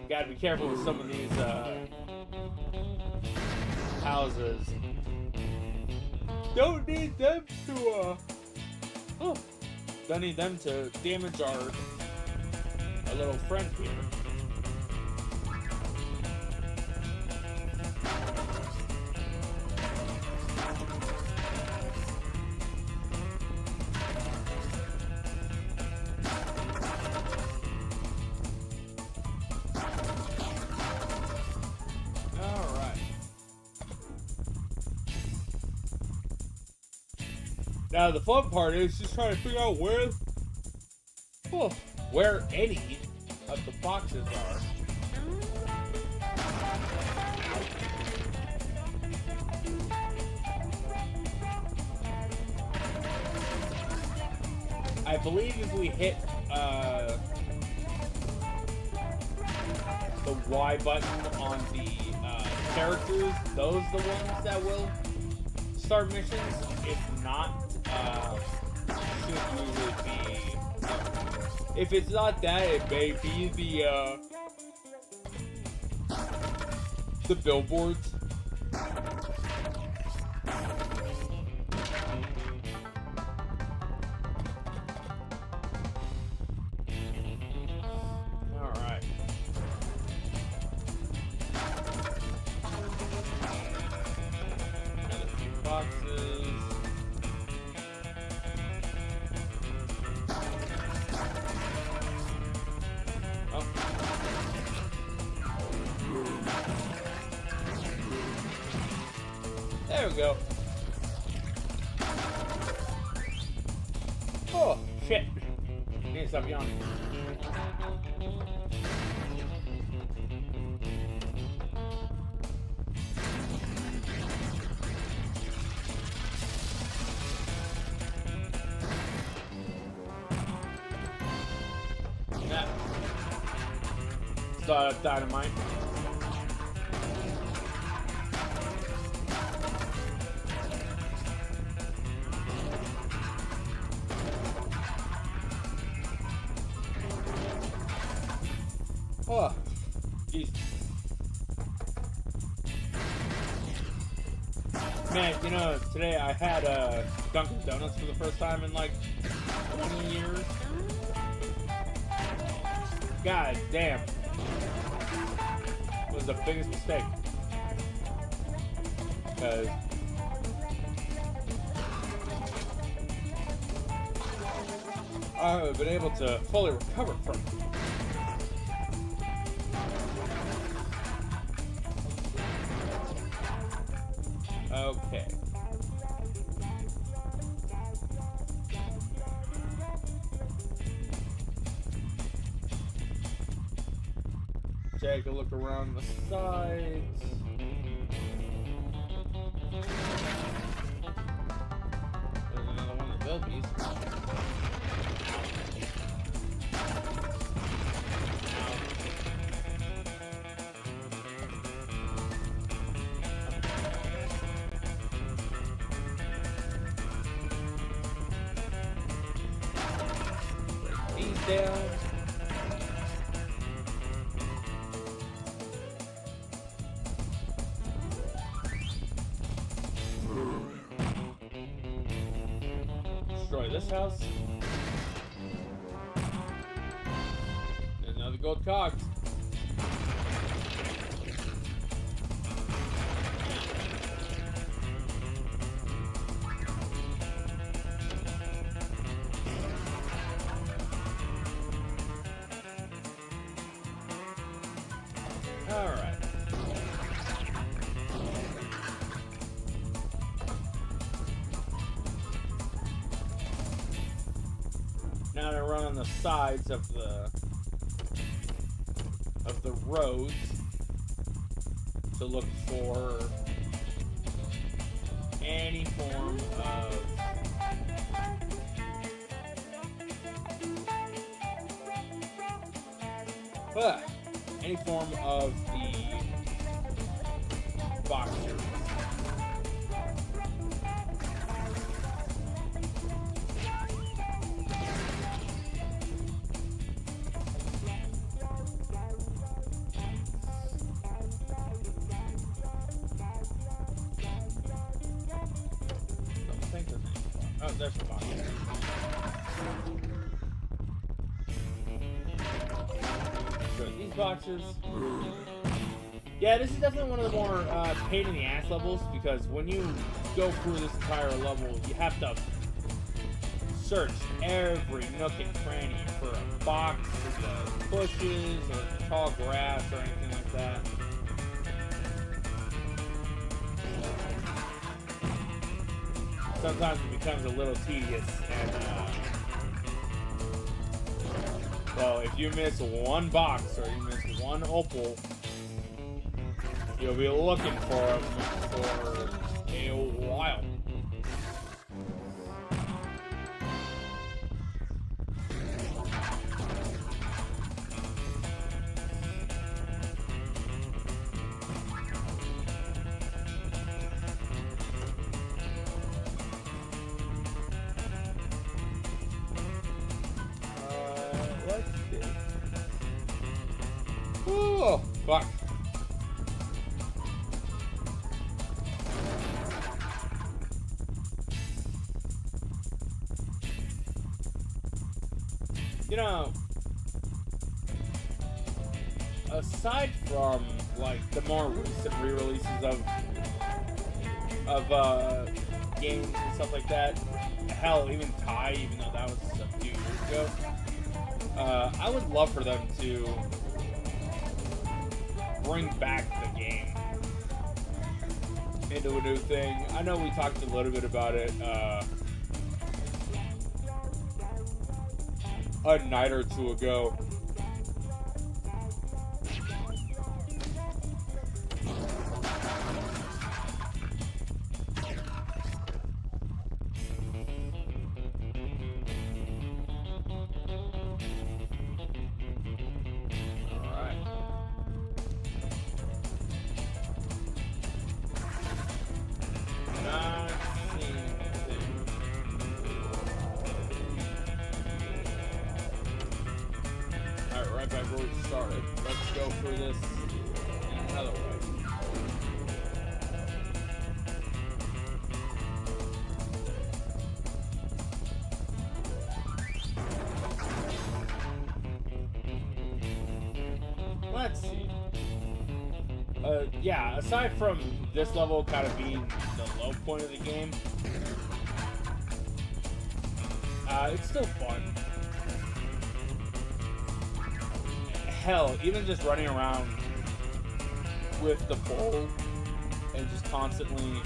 Gotta be careful with some of these houses. Don't need them to don't need them to damage our little friend here. Now the fun part is just trying to figure out where any of the boxes are. I believe if we hit the Y button on the characters, those are the ones that will start missions. If not, should usually be. If it's not that, it may be the billboards. There we go. Oh, shit. I need to stop yawning. Yeah. It's dynamite. Oh, jeez. Man, you know, today I had Dunkin' Donuts for the first time in like 20 years. God damn. It was the biggest mistake. Because I have been able to fully recover from it. Okay. Take a look around the sides. There's another one of the bilbies. Down. Destroy this house. There's another gold cog. Alright. Now to run on the sides of the roads to look for any form of any form of the boxers. Don't think there's any. Oh, there's the box. These boxes. Yeah, this is definitely one of the more pain in the ass levels, because when you go through this entire level, you have to search every nook and cranny for a box, bushes, or tall grass, or anything like that. Sometimes it becomes a little tedious, and well, if you miss one box or you miss one opal, you'll be looking for them for a while. Let's see. Oh, fuck. You know, aside from like the more recent re-releases of games and stuff like that, hell, even Ty, even though that was a few years ago, I would love for them to bring back the game into a new thing. I know we talked a little bit about it a night or two ago. Let's see. Yeah, aside from this level kind of being the low point of the game, it's still fun. Hell, even just running around with the bow and just constantly,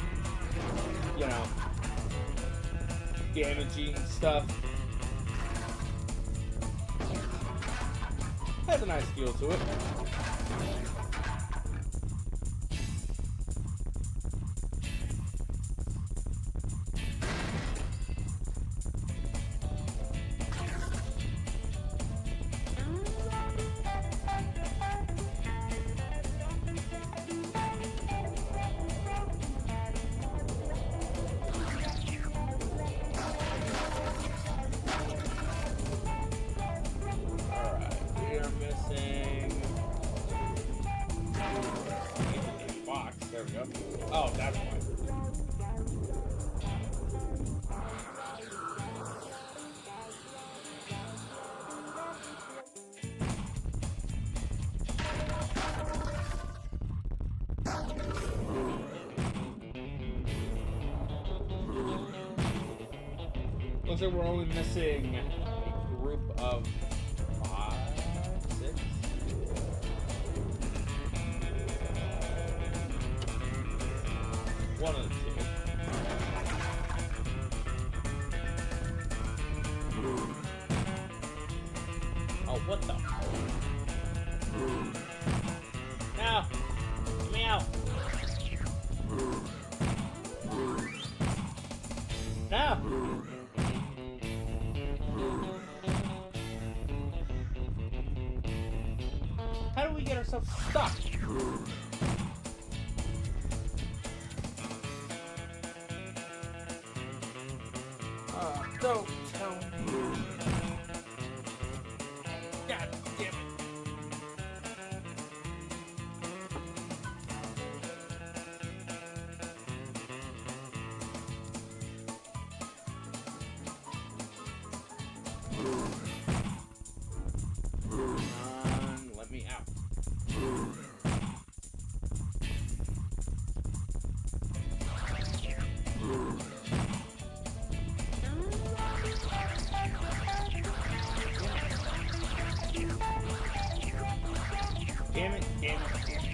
you know, damaging stuff has a nice feel to it. Oh, that's why. Looks like we're only missing a group of 5, 6. One of the two. Oh, what the? No! Get me out! No! How do we get ourselves stuck? Don't tell me. God damn it. Let me out. Damn it, damn it, damn it.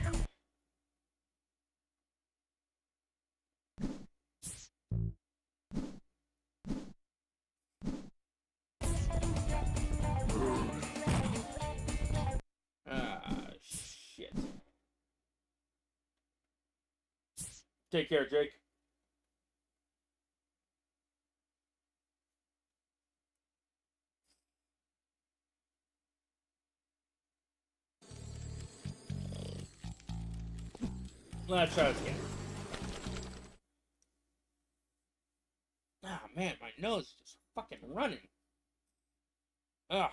Shit. Take care, Jake. Let's try this again. Ah, man, my nose is just fucking running. Ah.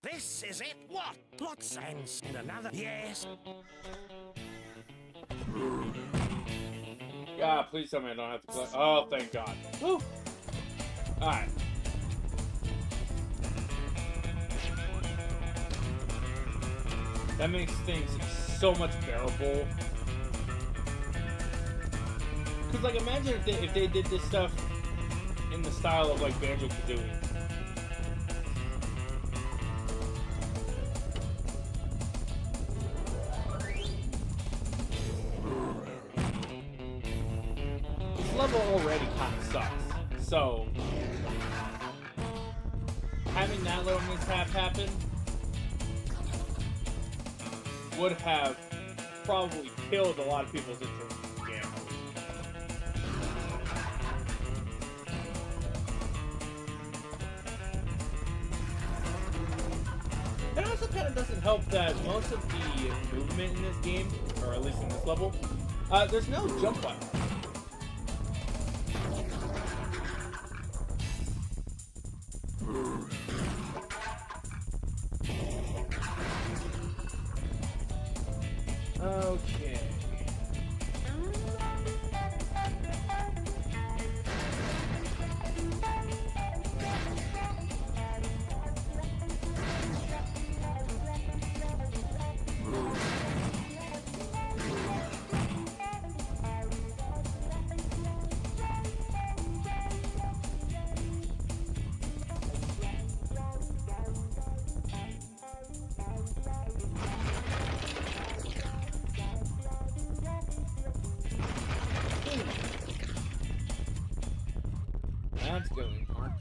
This is it. What? Lots and another. Yes. Yeah, please tell me I don't have to play. Oh, thank God. Woo. Alright. That makes things so much bearable. Cause like, imagine if they did this stuff in the style of like Banjo-Kazooie. So, having that little mishap happen would have probably killed a lot of people's interest in the game. It also kind of doesn't help that most of the movement in this game, or at least in this level, there's no jump button. Okay. That's going hard.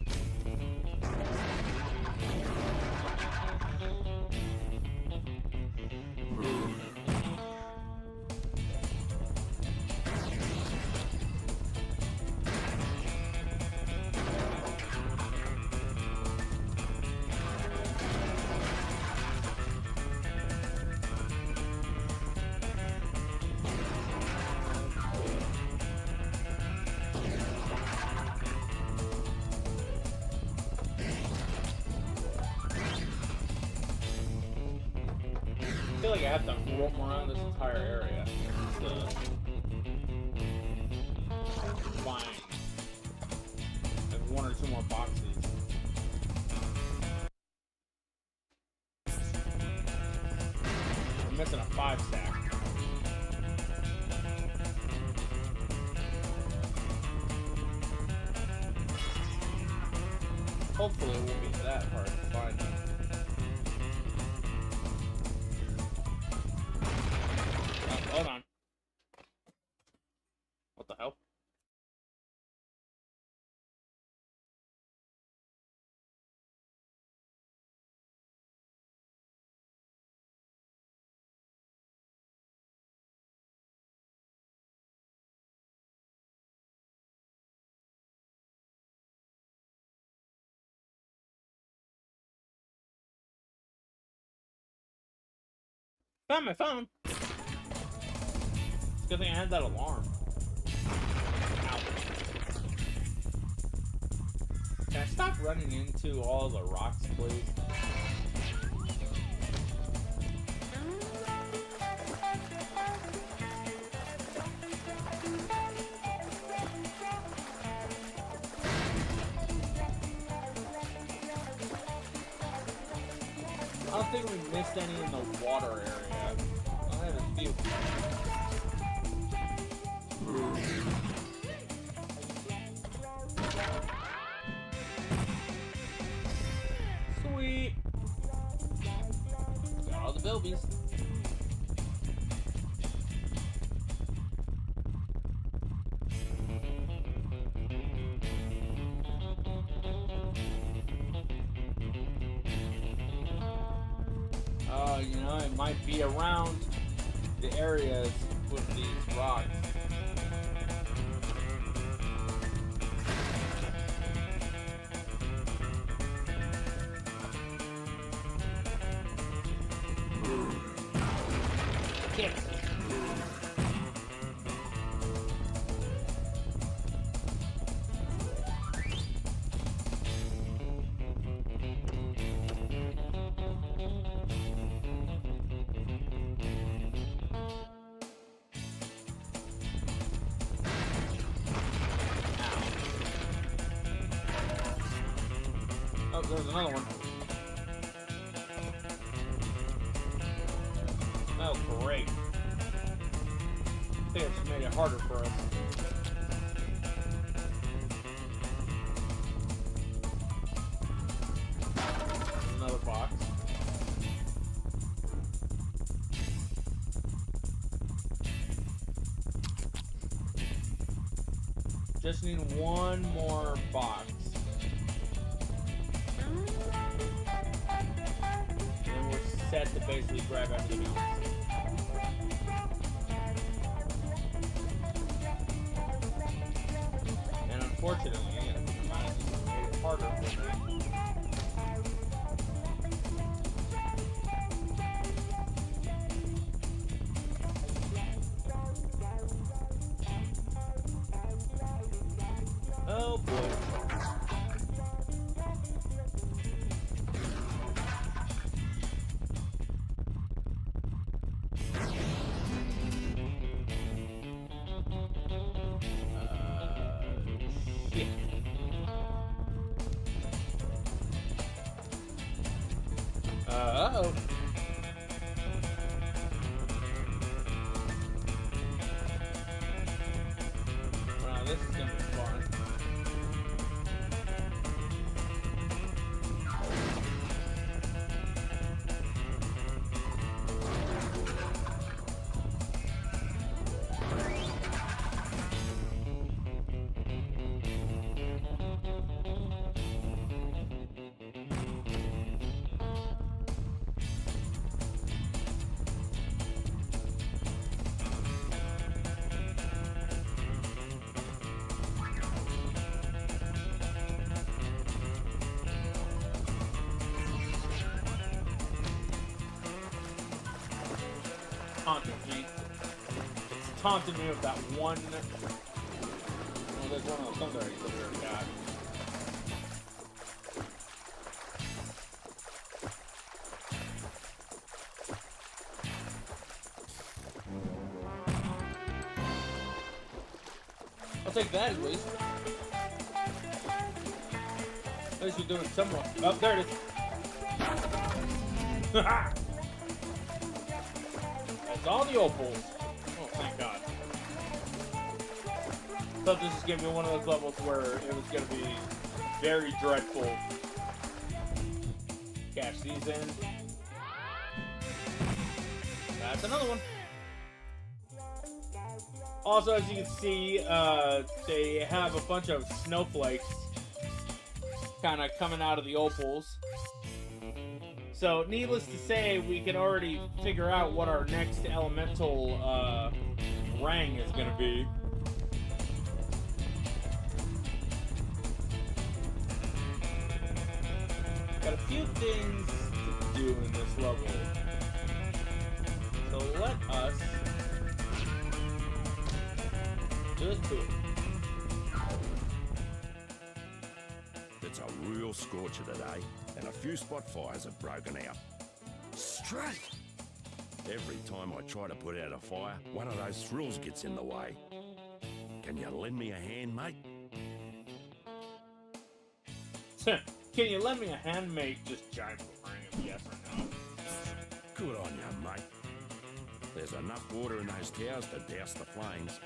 I feel like I have to roam around this entire area to find like 1 or 2 more boxes. I'm missing a 5 stack. Hopefully it won't be that hard to find them. Hold on. What the hell? Found my phone. Good thing I had that alarm. Ow. Can I stop running into all the rocks, please? I don't think we missed any in the water area. I have a few. Sweet. Got all the bilbies. You know, it might be around the areas with these rocks. Kick. Oh, there's another one. Oh, great. I think I just made it harder for us. There's another box. just need one more box. And we're set to basically grab everything else. And unfortunately, it might have just made it harder for me. Oh boy. Shit. Uh-oh. Wow, this is gonna be fun. Taunting me. It's taunting me with that one. Oh, there's one of those thunder eggs that we already got. I'll take that at least. At least you're doing somewhat. Oh, there it is. Haha! That's all the opals. Oh, thank God. Thought this was gonna be one of those levels where it was gonna be very dreadful. Cash these in. That's another one. Also, as you can see, they have a bunch of snowflakes kind of coming out of the opals. So, needless to say, we can already figure out what our next elemental rang is going to be. Got a few things to do in this level. So let us just do it. It's a real scorcher today, and a few spot fires have broken out. Straight! Every time I try to put out a fire, one of those thrills gets in the way. Can you lend me a hand, mate? Can you lend me a hand, mate? Just giant ring of yes or no. Good on you, mate. There's enough water in those towers to douse the flames.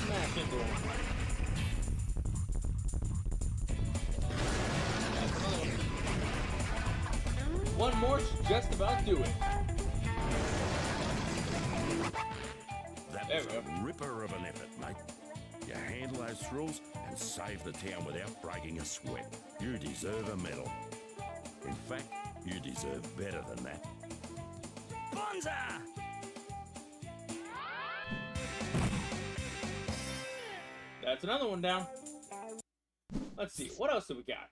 Smash into him. One more should just about do it. That There was we go. a ripper of an effort, mate. You handle those thrills and save the town without breaking a sweat. You deserve a medal. In fact, you deserve better than that. Bonza! That's another one down. Let's see, what else do we got?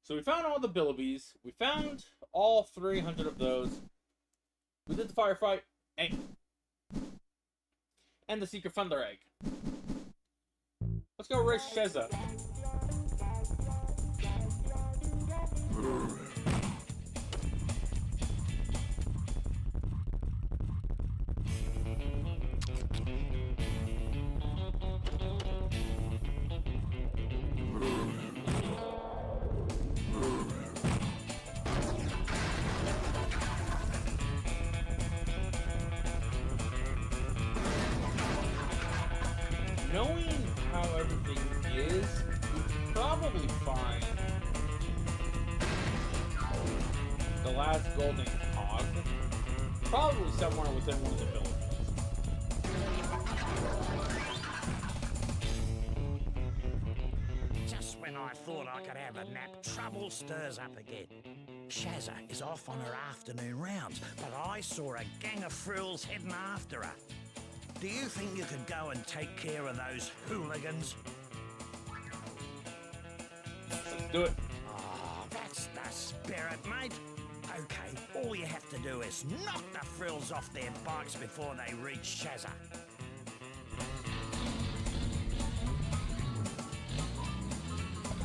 So we found all the billibies. We found all 300 of those. We did the firefight. Hey. And the secret thunder egg. Let's go race Sheza. Knowing how everything is, we could probably find the last golden cog probably somewhere within one of the villages. Just when I thought I could have a nap, trouble stirs up again. Shazza is off on her afternoon rounds, but I saw a gang of frills heading after her. Do you think you could go and take care of those hooligans? Let's do it. Oh, that's the spirit, mate. Okay, all you have to do is knock the frills off their bikes before they reach Shazza.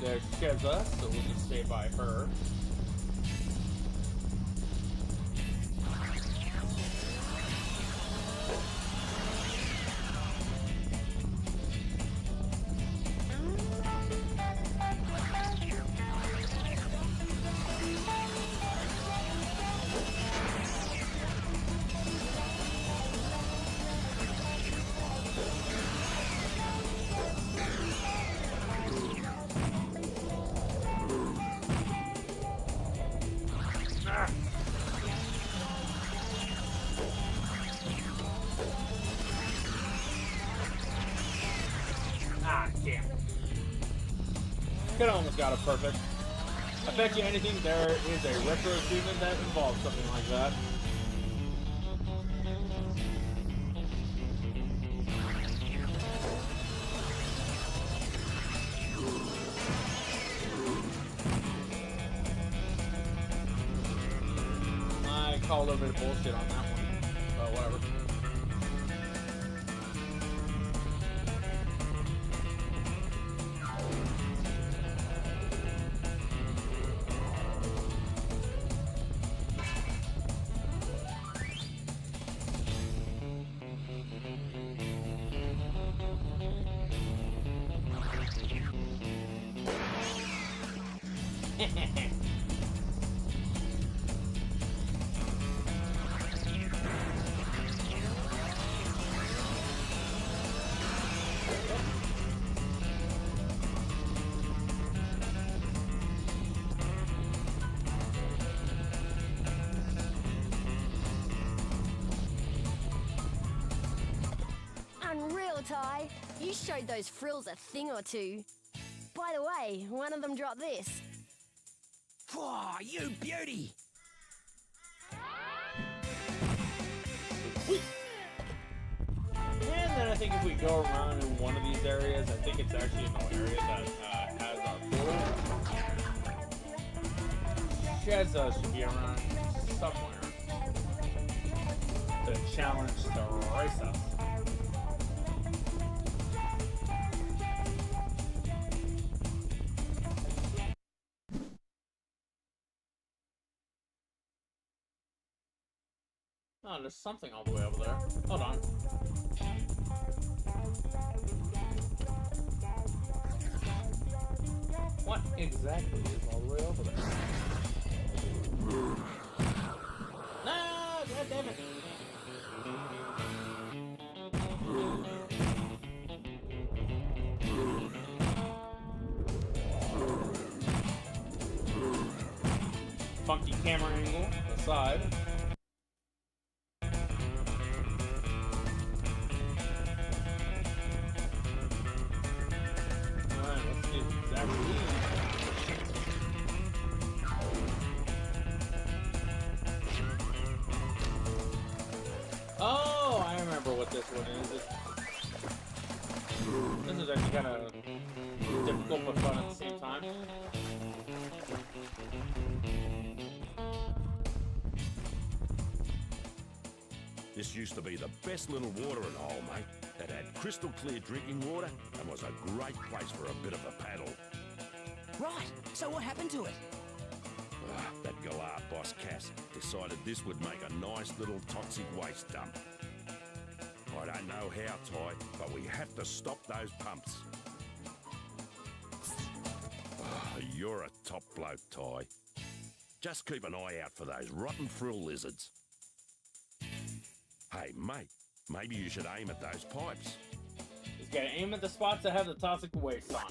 There's Shazza, so we'll just stay by her. Ah, damn. Could almost got it perfect. I bet you anything there is a retro achievement that involves something like that. I call a little bit of bullshit on that one, but whatever. Unreal, Ty. You showed those frills a thing or two. By the way, one of them dropped this. Whoa, you beauty! And then I think if we go around in one of these areas, I think it's actually in the area that has our portal. Shazza should be around somewhere. The challenge to race us. Oh, there's something all the way over there. Hold on. What exactly is all the way over there? No! God damn it! Funky camera angle aside. Oh, I remember what this one is. This is actually kind of difficult but fun at the same time. This used to be the best little watering hole, mate. It had crystal clear drinking water and was a great place for a bit of a paddle. Right, so what happened to it? That Galar boss Cass decided this would make a nice little toxic waste dump. I don't know how, Ty, but we have to stop those pumps. You're a top bloke, Ty. Just keep an eye out for those rotten frill lizards. Hey, mate, maybe you should aim at those pipes. Is gotta aim at the spots that have the toxic waste on.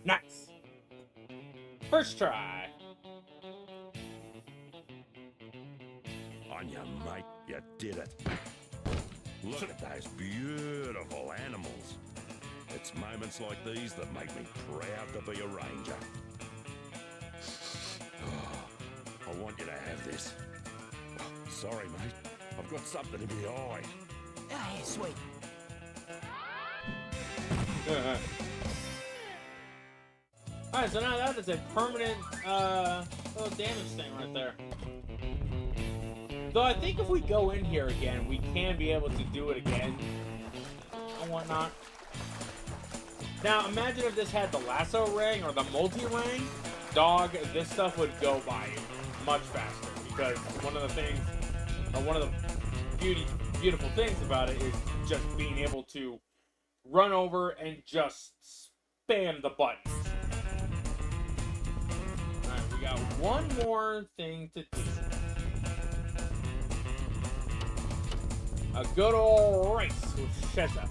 Nice. First try. On you, mate. You did it. Look at those beautiful animals. It's moments like these that make me proud to be a ranger. Oh, I want you to have this. Sorry, mate. I've got something in my eye. Oh, yeah, sweet. Alright, so now that is a permanent little damage thing right there. Though I think if we go in here again, we can be able to do it again and whatnot. Now, imagine if this had the lasso ring or the multi-ring. Dog, this stuff would go by much faster. Because one of the things, or one of the beautiful things about it is just being able to run over and just spam the buttons. Alright, we got one more thing to do. A good old race with Sheza.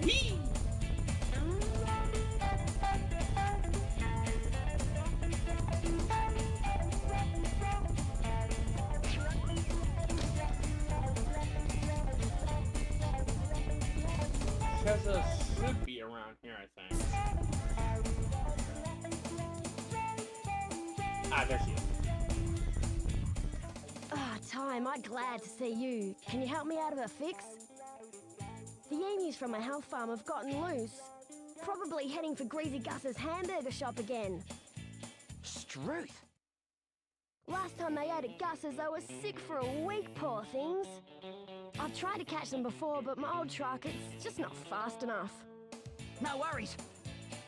Whee! Sheza should be around here, I think. Ah, there she is. Ah, Time, I'm glad to see you. Can you help me out of a fix? The emus from my health farm have gotten loose. Probably heading for Greasy Gus's hamburger shop again. Struth. Last time they ate at Gus's, they were sick for a week, poor things. I've tried to catch them before, but my old truck, it's just not fast enough. No worries.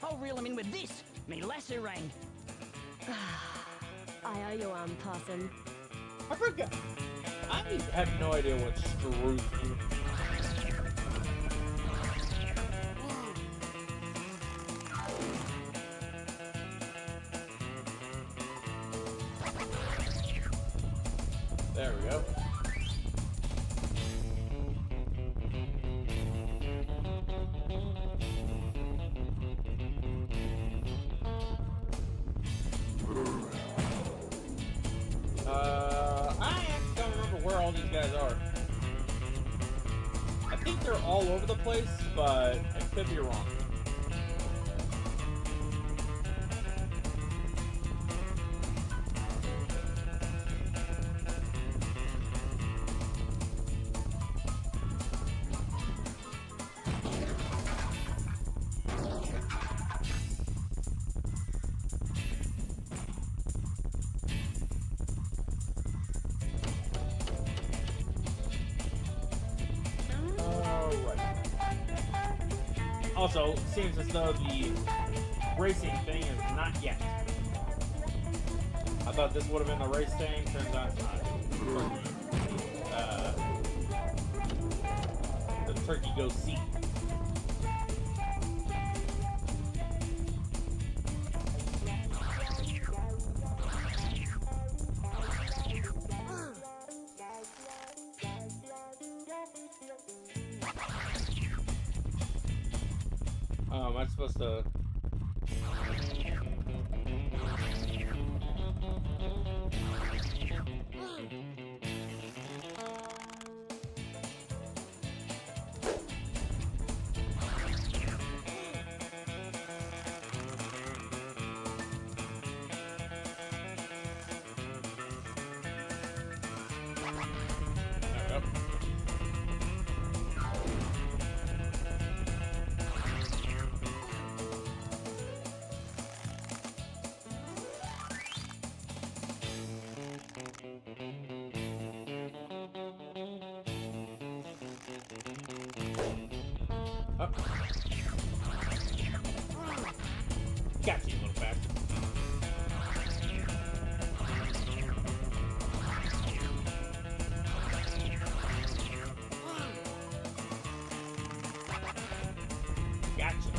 I'll reel him in with this, me lasso ring. I owe you one, Possum. I forgot. I have no idea what Struth is. There we go. I actually don't remember where all these guys are. I think they're all over the place, but I could be wrong. Also, it seems as though the racing thing is not yet. I thought this would have been the race thing, turns out it's not. The turkey goes see. Oh, am I supposed to... Got you, little bastard. Gotcha.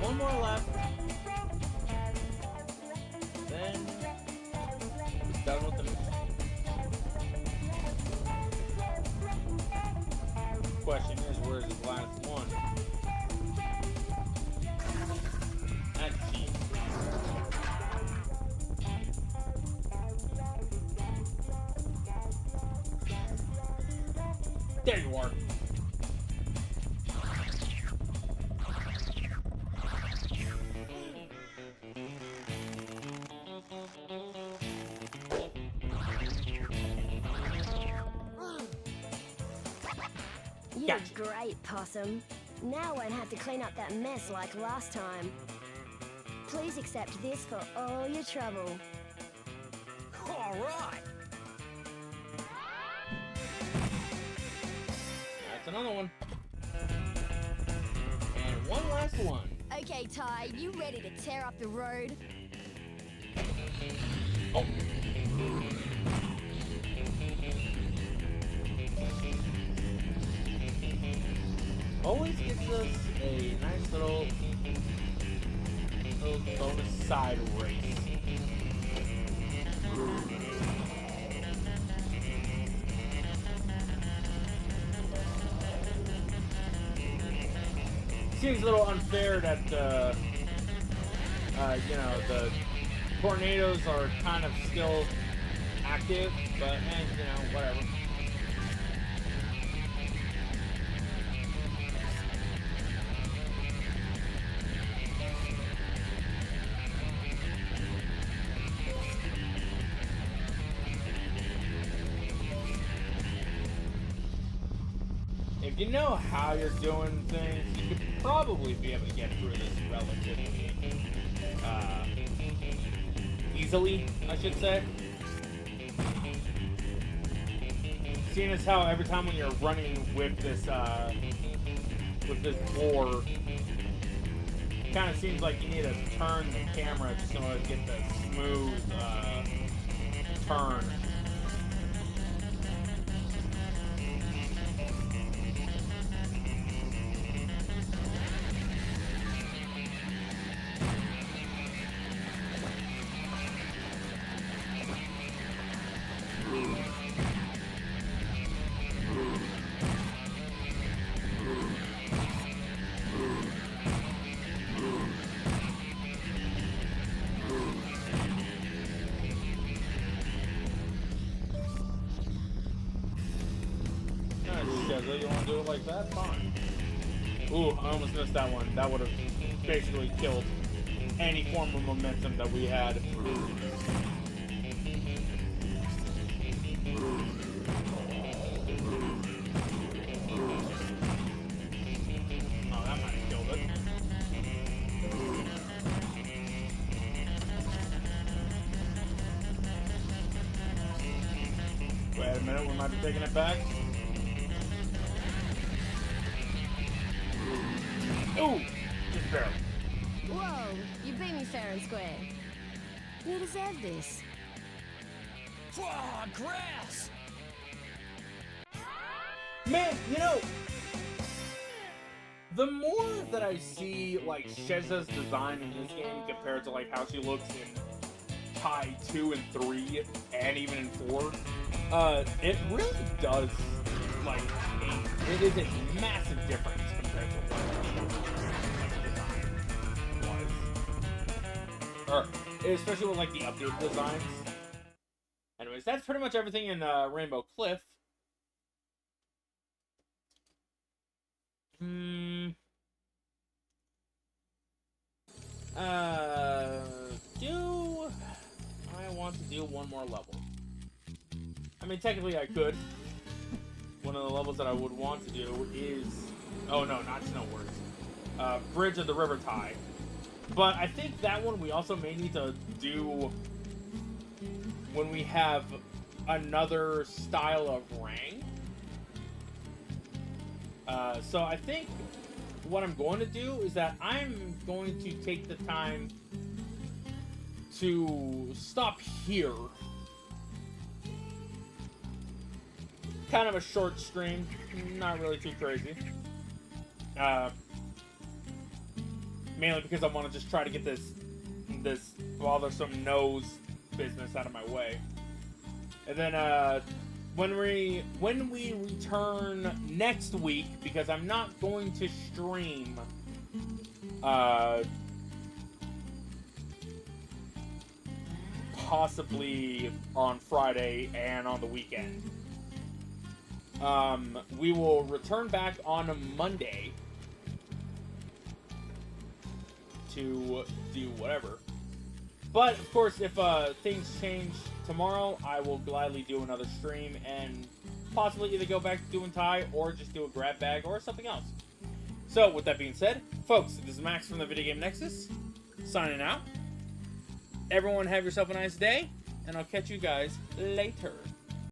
One more left. Then it's done with the mission. Question is, where's his last one? That's cheap. There you are. You Gotcha. did great, Possum. Now I won't have to clean up that mess like last time. Please accept this for all your trouble. All right. That's another one. And one last one. Okay, Ty, you ready to tear up the road? Oh. Always gives us a nice little bonus side race. Seems a little unfair that you know, the tornadoes are kind of still active, but you know, whatever. If you know how you're doing things, you could probably be able to get through this relatively easily, I should say. Seeing as how every time when you're running with this boar, it kind of seems like you need to turn the camera just in order to get the smooth turn. You want to do it like that? Fine. Ooh, I almost missed that one. That would have basically killed any form of momentum that we had. Oh, that might have killed it. Wait a minute, we might be taking it back. Ooh! Just barely. Whoa, you beat me fair and square. You deserve this. Oh, grass. Man, you know, the more that I see, like, Sheza's design in this game compared to, like, how she looks in Pi 2 and 3, and even in 4, it really does, like, it is a massive difference compared to what the design was. Or, especially with, like, the updated designs. Anyways, that's pretty much everything in Rainbow Cliff. Do I want want to do one more level. I mean, technically I could. One of the levels that I would want to do is... Oh, no, not Snow Words. Bridge of the River Tide. But I think that one we also may need to do when we have another style of rang. So I think what I'm going to do is that I'm going to take the time to stop here. Kind of a short stream, not really too crazy. Mainly because I want to just try to get this bothersome nose business out of my way. And then when we return next week, because I'm not going to stream possibly on Friday and on the weekend. We will return back on a Monday to do whatever. But, of course, if things change tomorrow, I will gladly do another stream and possibly either go back to doing Thai or just do a grab bag or something else. So, with that being said, folks, this is Max from the Video Game Nexus, signing out. Everyone have yourself a nice day, and I'll catch you guys later.